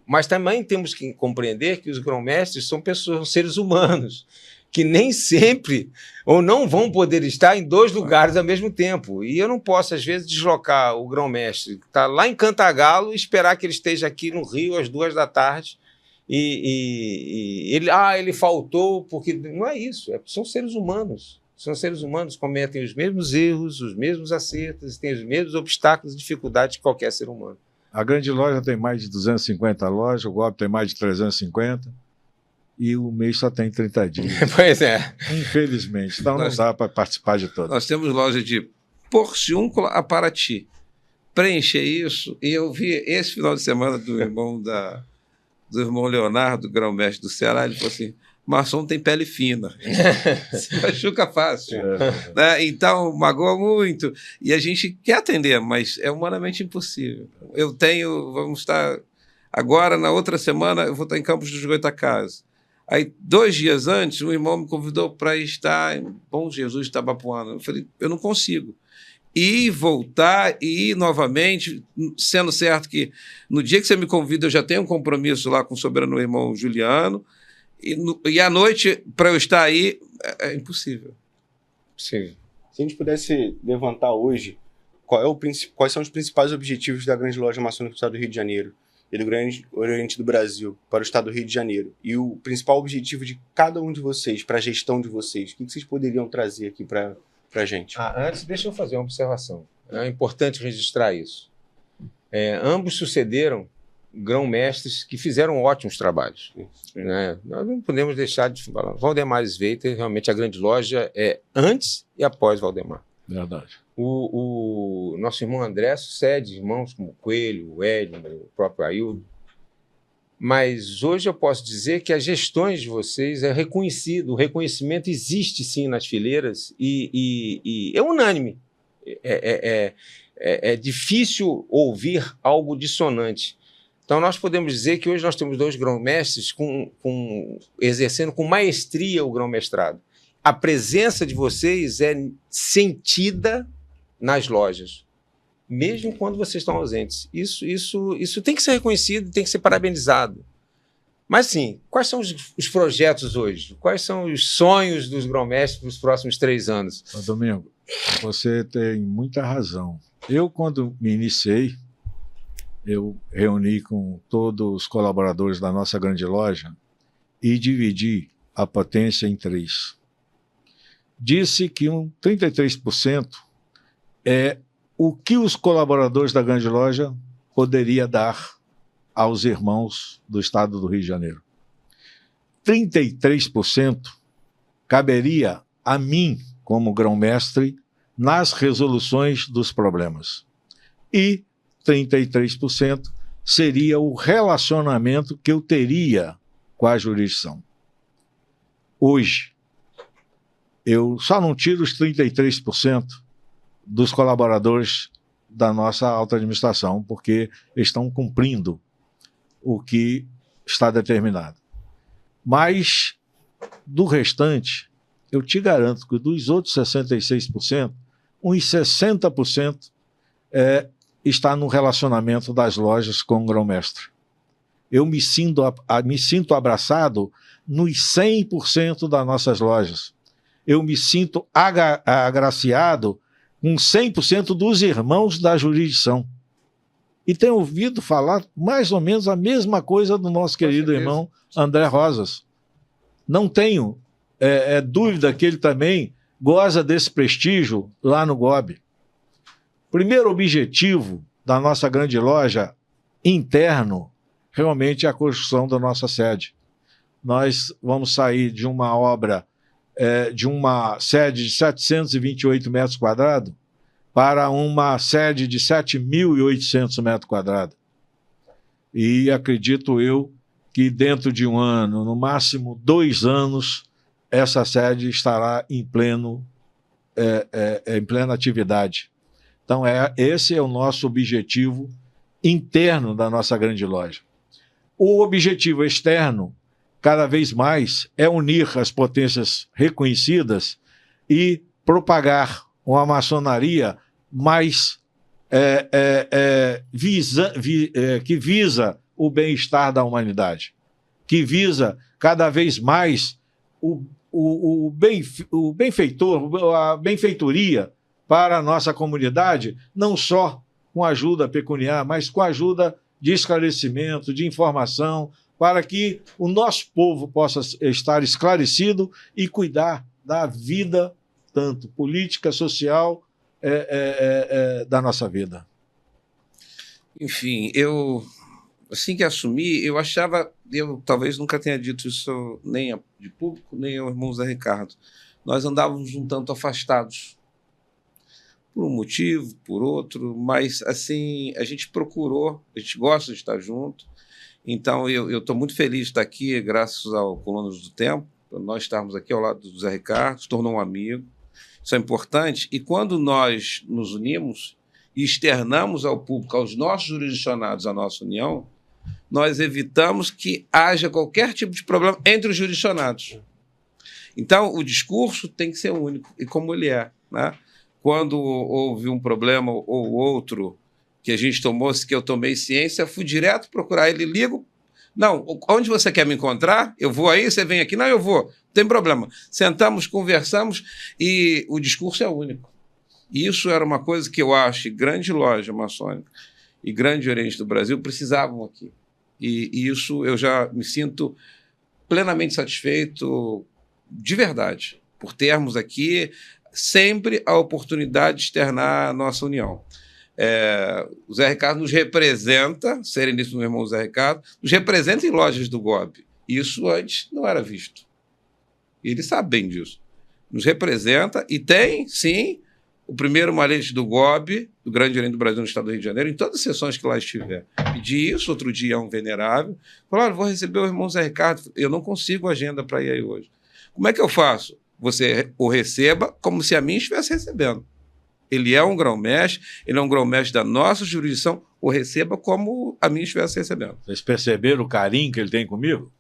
Mas também temos que compreender que os grão-mestres são seres humanos, que nem sempre ou não vão poder estar em 2 lugares ao mesmo tempo. E eu não posso, às vezes, deslocar o grão-mestre, que está lá em Cantagalo, e esperar que ele esteja aqui no Rio às 2 da tarde. Ele faltou, porque não é isso, são seres humanos. São seres humanos, cometem os mesmos erros, os mesmos acertos, têm os mesmos obstáculos e dificuldades que qualquer ser humano. A grande loja tem mais de 250 lojas, o golpe tem mais de 350 e o mês só tem 30 dias. Pois é. Infelizmente. Então não dá para participar de todas. Nós temos loja de Porciúncula a Paraty. Preencher isso, e eu vi esse final de semana do irmão Leonardo, grão-mestre do Ceará, ele falou assim: maçom tem pele fina, se machuca fácil. Né? Então, magoa muito. E a gente quer atender, mas é humanamente impossível. Vamos estar agora, na outra semana, eu vou estar em Campos dos Goytacazes. Aí, 2 dias antes, um irmão me convidou para estar em Bom Jesus de Itabapoana. Eu falei, eu não consigo. E voltar e ir novamente, sendo certo que no dia que você me convida, eu já tenho um compromisso lá com o soberano irmão Juliano, e à noite, para eu estar aí, é impossível. Sim. Se a gente pudesse levantar hoje, quais são os principais objetivos da grande loja maçônica do Estado do Rio de Janeiro e do Grande Oriente do Brasil para o Estado do Rio de Janeiro, e o principal objetivo de cada um de vocês, para a gestão de vocês, o que vocês poderiam trazer aqui para a gente? Antes, deixa eu fazer uma observação. É importante registrar isso. Ambos sucederam grão-mestres que fizeram ótimos trabalhos. Né? Nós não podemos deixar de falar. Valdemar Sveiter, realmente a grande loja é antes e após Valdemar. Verdade. O nosso irmão André sucede irmãos como o Coelho, o Hélio, o próprio Aildo. Mas hoje eu posso dizer que as gestões de vocês é reconhecido, o reconhecimento existe sim nas fileiras e é unânime. É difícil ouvir algo dissonante. Então, nós podemos dizer que hoje nós temos 2 grão-mestres exercendo com maestria o grão-mestrado. A presença de vocês é sentida nas lojas, mesmo quando vocês estão ausentes. Isso tem que ser reconhecido, tem que ser parabenizado. Mas, sim, quais são os projetos hoje? Quais são os sonhos dos grão-mestres para os próximos 3 anos? Domingo, você tem muita razão. Eu, quando me iniciei, eu reuni com todos os colaboradores da nossa grande loja e dividi a potência em 3. Disse que 33% é o que os colaboradores da grande loja poderia dar aos irmãos do estado do Rio de Janeiro. 33% caberia a mim, como grão-mestre, nas resoluções dos problemas. E 33% seria o relacionamento que eu teria com a jurisdição. Hoje, eu só não tiro os 33% dos colaboradores da nossa alta administração, porque eles estão cumprindo o que está determinado. Mas, do restante, eu te garanto que dos outros 66%, uns 60% está no relacionamento das lojas com o grão-mestre. Eu me sinto abraçado nos 100% das nossas lojas. Eu me sinto agraciado com 100% dos irmãos da jurisdição. E tenho ouvido falar mais ou menos a mesma coisa do nosso querido irmão André Rosas. Não tenho dúvida que ele também goza desse prestígio lá no GOB. Primeiro objetivo da nossa grande loja interno realmente é a construção da nossa sede. Nós vamos sair de uma obra, de uma sede de 728 metros quadrados para uma sede de 7.800 metros quadrados. E acredito eu que dentro de 1 ano, no máximo 2 anos, essa sede estará em plena atividade. Então, esse é o nosso objetivo interno da nossa grande loja. O objetivo externo, cada vez mais, é unir as potências reconhecidas e propagar uma maçonaria mais que visa o bem-estar da humanidade, que visa cada vez mais o benfeitor, a benfeitoria para a nossa comunidade, não só com ajuda pecuniária, mas com ajuda de esclarecimento, de informação, para que o nosso povo possa estar esclarecido e cuidar da vida, tanto política, social, da nossa vida. Enfim, eu, assim que assumi, eu achava, eu talvez nunca tenha dito isso nem de público, nem ao irmão Zé Ricardo, nós andávamos um tanto afastados, por um motivo, por outro, mas assim, a gente procurou, a gente gosta de estar junto, então eu estou muito feliz de estar aqui, graças ao Colunas do Tempo, nós estarmos aqui ao lado do Zé Ricardo, se tornou um amigo, isso é importante, e quando nós nos unimos e externamos ao público, aos nossos jurisdicionados, a nossa união, nós evitamos que haja qualquer tipo de problema entre os jurisdicionados. Então, o discurso tem que ser único, e como ele é, né? Quando houve um problema ou outro que a gente tomou, que eu tomei ciência, fui direto procurar ele, ligo. Não, onde você quer me encontrar? Eu vou aí, você vem aqui? Não, eu vou, não tem problema. Sentamos, conversamos e o discurso é único. Isso era uma coisa que eu acho que grande loja maçônica e grande Oriente do Brasil precisavam aqui. E isso eu já me sinto plenamente satisfeito, de verdade, por termos aqui sempre a oportunidade de externar a nossa união. O Zé Ricardo nos representa, sereníssimo meu irmão Zé Ricardo, nos representa em lojas do GOB. Isso antes não era visto. E ele sabe bem disso. Nos representa e tem, sim, o primeiro malhete do GOB, do Grande Oriente do Brasil, no estado do Rio de Janeiro, em todas as sessões que lá estiver. Pedi isso, outro dia um venerável, falou, olha, vou receber o irmão Zé Ricardo, eu não consigo agenda para ir aí hoje. Como é que eu faço? Você o receba como se a mim estivesse recebendo. Ele é um grão-mestre, ele é um grão-mestre da nossa jurisdição, o receba como a mim estivesse recebendo. Vocês perceberam o carinho que ele tem comigo?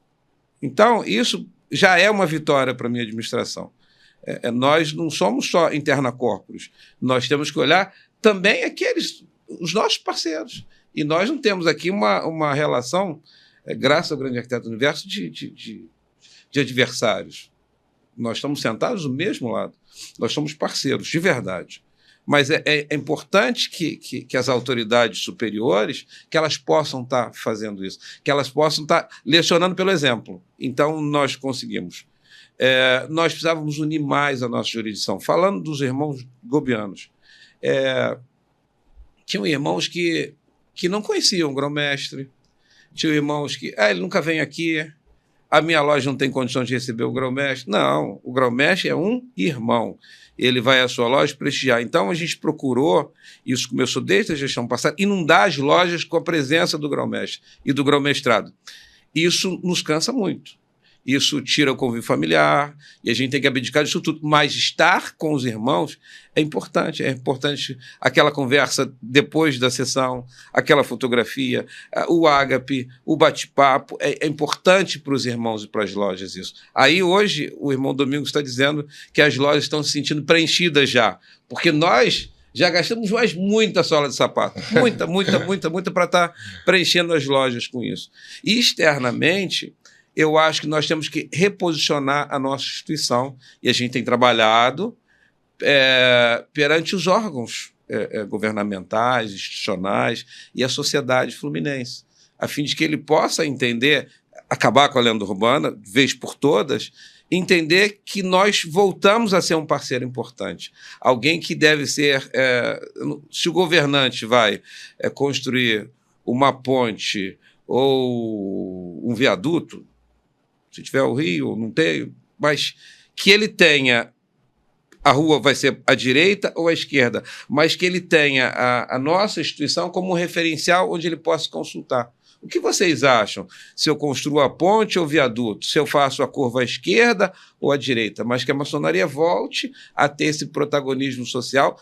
Então, isso já é uma vitória para a minha administração. Nós não somos só interna corporis, nós temos que olhar também os nossos parceiros. E nós não temos aqui uma relação, graças ao grande arquiteto do universo, de adversários. Nós estamos sentados do mesmo lado. Nós somos parceiros, de verdade. Mas é importante que as autoridades superiores, que elas possam estar fazendo isso, que elas possam estar lecionando pelo exemplo. Então, nós conseguimos. Nós precisávamos unir mais a nossa jurisdição. Falando dos irmãos gobianos, tinham irmãos que não conheciam o grão-mestre, tinham irmãos que ele nunca vem aqui, a minha loja não tem condição de receber o grão-mestre. Não, o grão-mestre é um irmão. Ele vai à sua loja prestigiar. Então, a gente procurou, isso começou desde a gestão passada, inundar as lojas com a presença do grão-mestre e do grão-mestrado. Isso nos cansa muito. Isso tira o convívio familiar e a gente tem que abdicar disso tudo. Mas estar com os irmãos é importante. É importante aquela conversa depois da sessão, aquela fotografia, o ágape, o bate-papo. É importante para os irmãos e para as lojas isso. Aí hoje o irmão Domingos está dizendo que as lojas estão se sentindo preenchidas já, porque nós já gastamos mais muita sola de sapato. Muita para estar preenchendo as lojas com isso. E externamente, eu acho que nós temos que reposicionar a nossa instituição e a gente tem trabalhado perante os órgãos governamentais, institucionais e a sociedade fluminense, a fim de que ele possa entender, acabar com a lenda urbana, vez por todas, entender que nós voltamos a ser um parceiro importante. Alguém que deve ser... se o governante vai construir uma ponte ou um viaduto, se tiver o rio, não tem, mas que ele tenha, a rua vai ser à direita ou à esquerda, mas que ele tenha a nossa instituição como um referencial onde ele possa consultar. O que vocês acham? Se eu construo a ponte ou o viaduto? Se eu faço a curva à esquerda ou à direita? Mas que a maçonaria volte a ter esse protagonismo social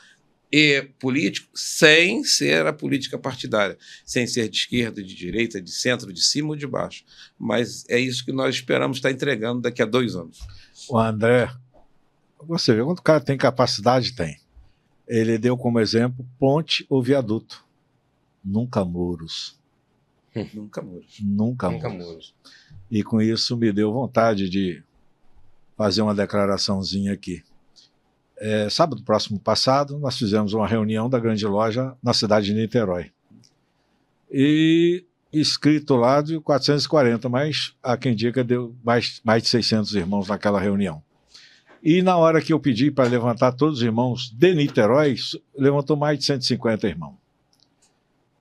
e político sem ser a política partidária, sem ser de esquerda, de direita, de centro, de cima ou de baixo. Mas é isso que nós esperamos estar entregando daqui a 2 anos. O André, você vê, quando o cara tem capacidade, tem. Ele deu como exemplo ponte ou viaduto. Nunca muros. Nunca muros. Nunca muros. E com isso me deu vontade de fazer uma declaraçãozinha aqui. Sábado próximo passado, nós fizemos uma reunião da grande loja na cidade de Niterói. E escrito lá de 440, mas há quem diga que deu mais de 600 irmãos naquela reunião. E na hora que eu pedi para levantar todos os irmãos de Niterói, levantou mais de 150 irmãos.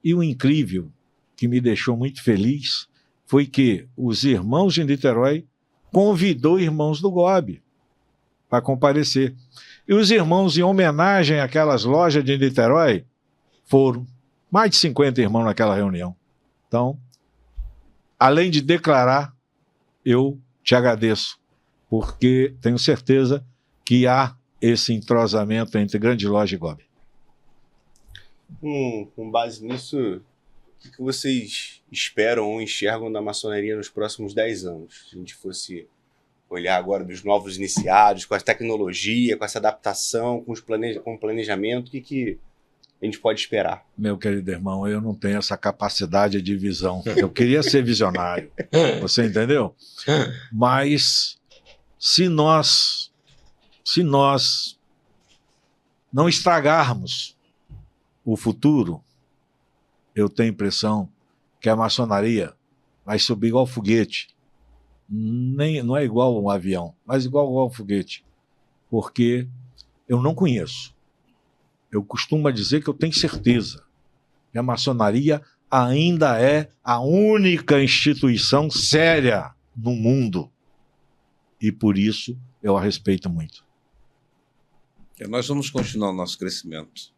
E o incrível, que me deixou muito feliz, foi que os irmãos de Niterói convidou irmãos do GOB para comparecer. E os irmãos, em homenagem àquelas lojas de Niterói, foram mais de 50 irmãos naquela reunião. Então, além de declarar, eu te agradeço, porque tenho certeza que há esse entrosamento entre grande loja e GOB. Com base nisso, o que vocês esperam ou enxergam da maçonaria nos próximos 10 anos? Se a gente fosse olhar agora dos novos iniciados, com a tecnologia, com essa adaptação, com o planejamento, o que a gente pode esperar? Meu querido irmão, eu não tenho essa capacidade de visão. Eu queria ser visionário, você entendeu? Mas se nós não estragarmos o futuro, eu tenho a impressão que a maçonaria vai subir igual foguete. Não é igual um avião, mas igual ao foguete. Porque eu não conheço. Eu costumo dizer que eu tenho certeza que a maçonaria ainda é a única instituição séria no mundo. E por isso eu a respeito muito. Nós vamos continuar o nosso crescimento.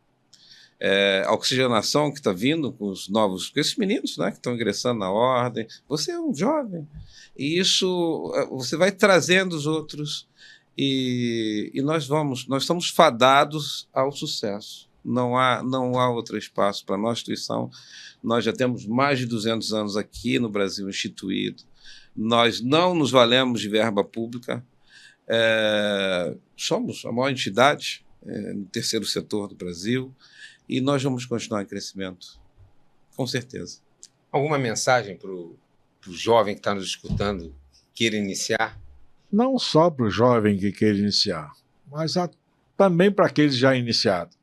A oxigenação que está vindo com com esses meninos, né, que estão ingressando na ordem. Você é um jovem, e isso você vai trazendo os outros, e nós estamos fadados ao sucesso. Não há outro espaço para a nossa instituição. Nós já temos mais de 200 anos aqui no Brasil instituído. Nós não nos valemos de verba pública. Somos a maior entidade no terceiro setor do Brasil, e nós vamos continuar em crescimento, com certeza. Alguma mensagem para o jovem que está nos escutando, queira iniciar? Não só para o jovem que queira iniciar, mas também para aqueles já iniciados.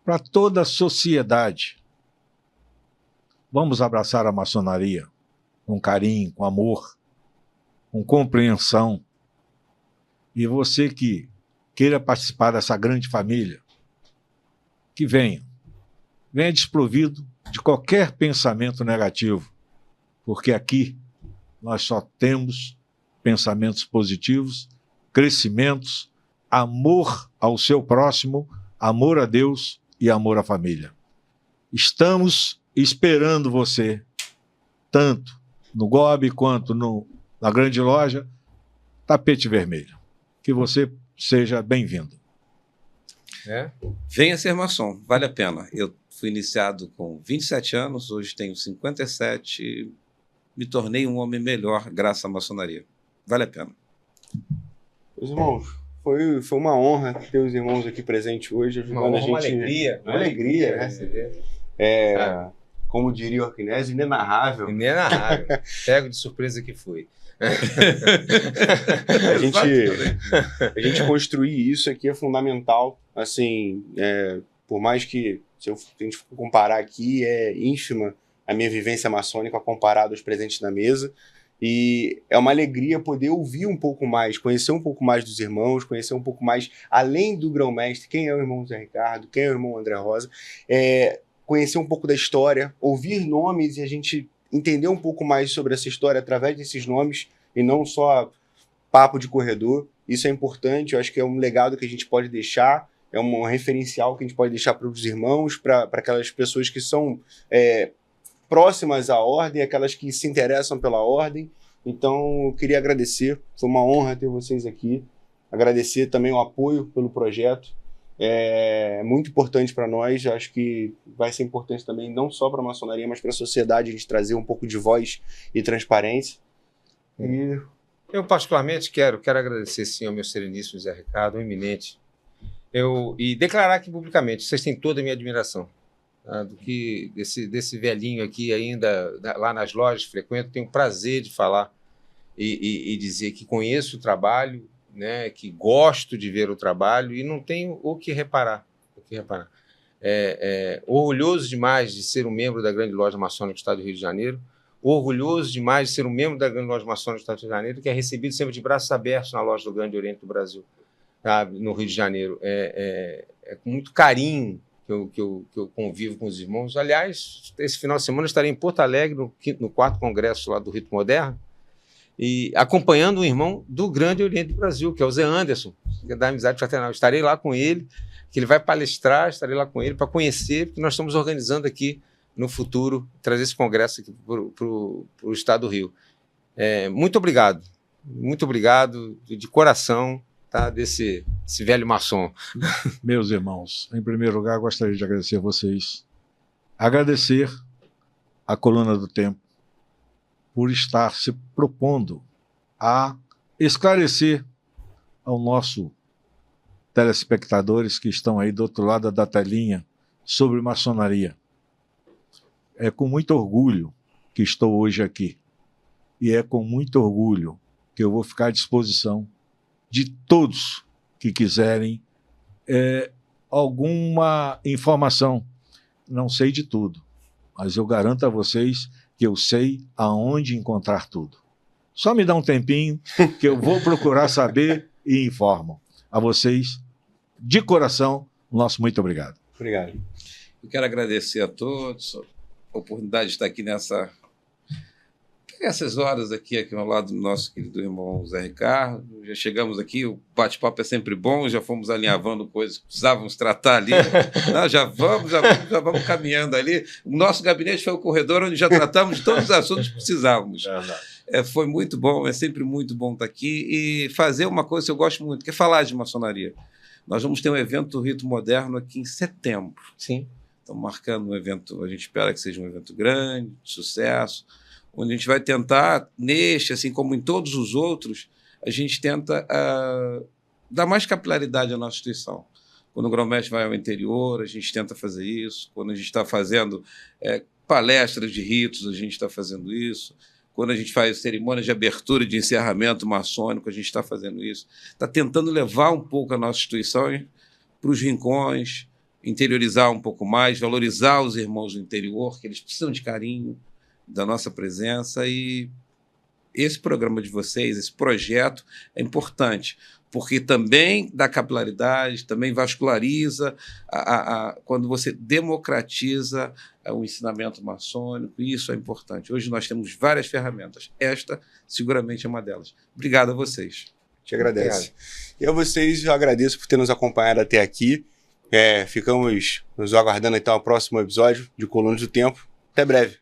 Para toda a sociedade. Vamos abraçar a maçonaria com carinho, com amor, com compreensão. E você que queira participar dessa grande família, que venha desprovido de qualquer pensamento negativo, porque aqui nós só temos pensamentos positivos, crescimentos, amor ao seu próximo, amor a Deus e amor à família. Estamos esperando você, tanto no GOB quanto na grande loja, Tapete Vermelho. Que você seja bem-vindo. Venha ser maçom, vale a pena. Eu fui iniciado com 27 anos, hoje tenho 57 e me tornei um homem melhor graças à maçonaria. Vale a pena. Meus irmãos, foi uma honra ter os irmãos aqui presentes hoje, ajudando a gente. Uma alegria. Uma alegria, né? Como diria o Arquinésio, inenarrável. Inenarrável. Pego de surpresa que foi. A gente construir isso aqui é fundamental. Assim, por mais que, se a gente for comparar aqui, é ínfima a minha vivência maçônica comparada aos presentes na mesa. E é uma alegria poder ouvir um pouco mais, conhecer um pouco mais dos irmãos, conhecer um pouco mais, além do grão-mestre, quem é o irmão Zé Ricardo, quem é o irmão André Rosa, conhecer um pouco da história, ouvir nomes e a gente entender um pouco mais sobre essa história através desses nomes e não só papo de corredor. Isso é importante, eu acho que é um legado que a gente pode deixar, é um referencial que a gente pode deixar para os irmãos, para aquelas pessoas que são próximas à ordem, aquelas que se interessam pela ordem. Então, eu queria agradecer, foi uma honra ter vocês aqui, agradecer também o apoio pelo projeto. É muito importante para nós, acho que vai ser importante também, não só para a maçonaria, mas para a sociedade, a gente trazer um pouco de voz e transparência. Eu, particularmente, quero agradecer, sim, ao meu sereníssimo Zé Ricardo, um eminente, e declarar aqui publicamente, vocês têm toda a minha admiração, tá? Desse velhinho aqui ainda, lá nas lojas, frequento, tenho o prazer de falar e dizer que conheço o trabalho, né, que gosto de ver o trabalho e não tenho o que reparar. Orgulhoso demais de ser um membro da Grande Loja Maçônica do Estado do Rio de Janeiro, orgulhoso demais de ser um membro da Grande Loja Maçônica do Estado do Rio de Janeiro, que é recebido sempre de braços abertos na loja do Grande Oriente do Brasil, sabe, no Rio de Janeiro. Com muito carinho que eu convivo com os irmãos. Aliás, esse final de semana eu estarei em Porto Alegre, no 4º Congresso lá do Rito Moderno, e acompanhando um irmão do Grande Oriente do Brasil, que é o Zé Anderson, que é da Amizade Fraternal. Estarei lá com ele, que ele vai palestrar, estarei lá com ele para conhecer, porque nós estamos organizando aqui no futuro, trazer esse congresso aqui para o Estado do Rio. Muito obrigado de coração, tá, desse velho maçom. Meus irmãos, em primeiro lugar, gostaria de agradecer a vocês, agradecer a Coluna do Tempo, por estar se propondo a esclarecer ao nosso telespectadores que estão aí do outro lado da telinha sobre maçonaria. É com muito orgulho que estou hoje aqui. E é com muito orgulho que eu vou ficar à disposição de todos que quiserem alguma informação. Não sei de tudo, mas eu garanto a vocês que eu sei aonde encontrar tudo. Só me dá um tempinho que eu vou procurar saber e informo. A vocês, de coração, nosso muito obrigado. Obrigado. Eu quero agradecer a todos a oportunidade de estar aqui essas horas aqui ao lado do nosso querido irmão Zé Ricardo. Já chegamos aqui, o bate-papo é sempre bom, já fomos alinhavando coisas que precisávamos tratar ali. Não, já vamos caminhando ali. O nosso gabinete foi o corredor onde já tratamos de todos os assuntos que precisávamos. Foi muito bom, é sempre muito bom estar aqui e fazer uma coisa que eu gosto muito, que é falar de maçonaria. Nós vamos ter um evento do Rito Moderno aqui em setembro. Sim. Estamos marcando um evento, a gente espera que seja um evento grande, de sucesso, onde a gente vai tentar, neste, assim como em todos os outros, a gente tenta dar mais capilaridade à nossa instituição. Quando o Grão-Mestre vai ao interior, a gente tenta fazer isso. Quando a gente está fazendo palestras de ritos, a gente está fazendo isso. Quando a gente faz cerimônias de abertura e de encerramento maçônico, a gente está fazendo isso. Está tentando levar um pouco a nossa instituição para os rincões, interiorizar um pouco mais, valorizar os irmãos do interior, que eles precisam de carinho, da nossa presença. E esse programa de vocês, esse projeto é importante, porque também dá capilaridade, também vasculariza, quando você democratiza o ensinamento maçônico, e isso é importante. Hoje nós temos várias ferramentas, esta seguramente é uma delas. Obrigado a vocês. Te agradece. E a vocês, eu agradeço por ter nos acompanhado até aqui. Ficamos nos aguardando então o próximo episódio de Colunas do Tempo. Até breve.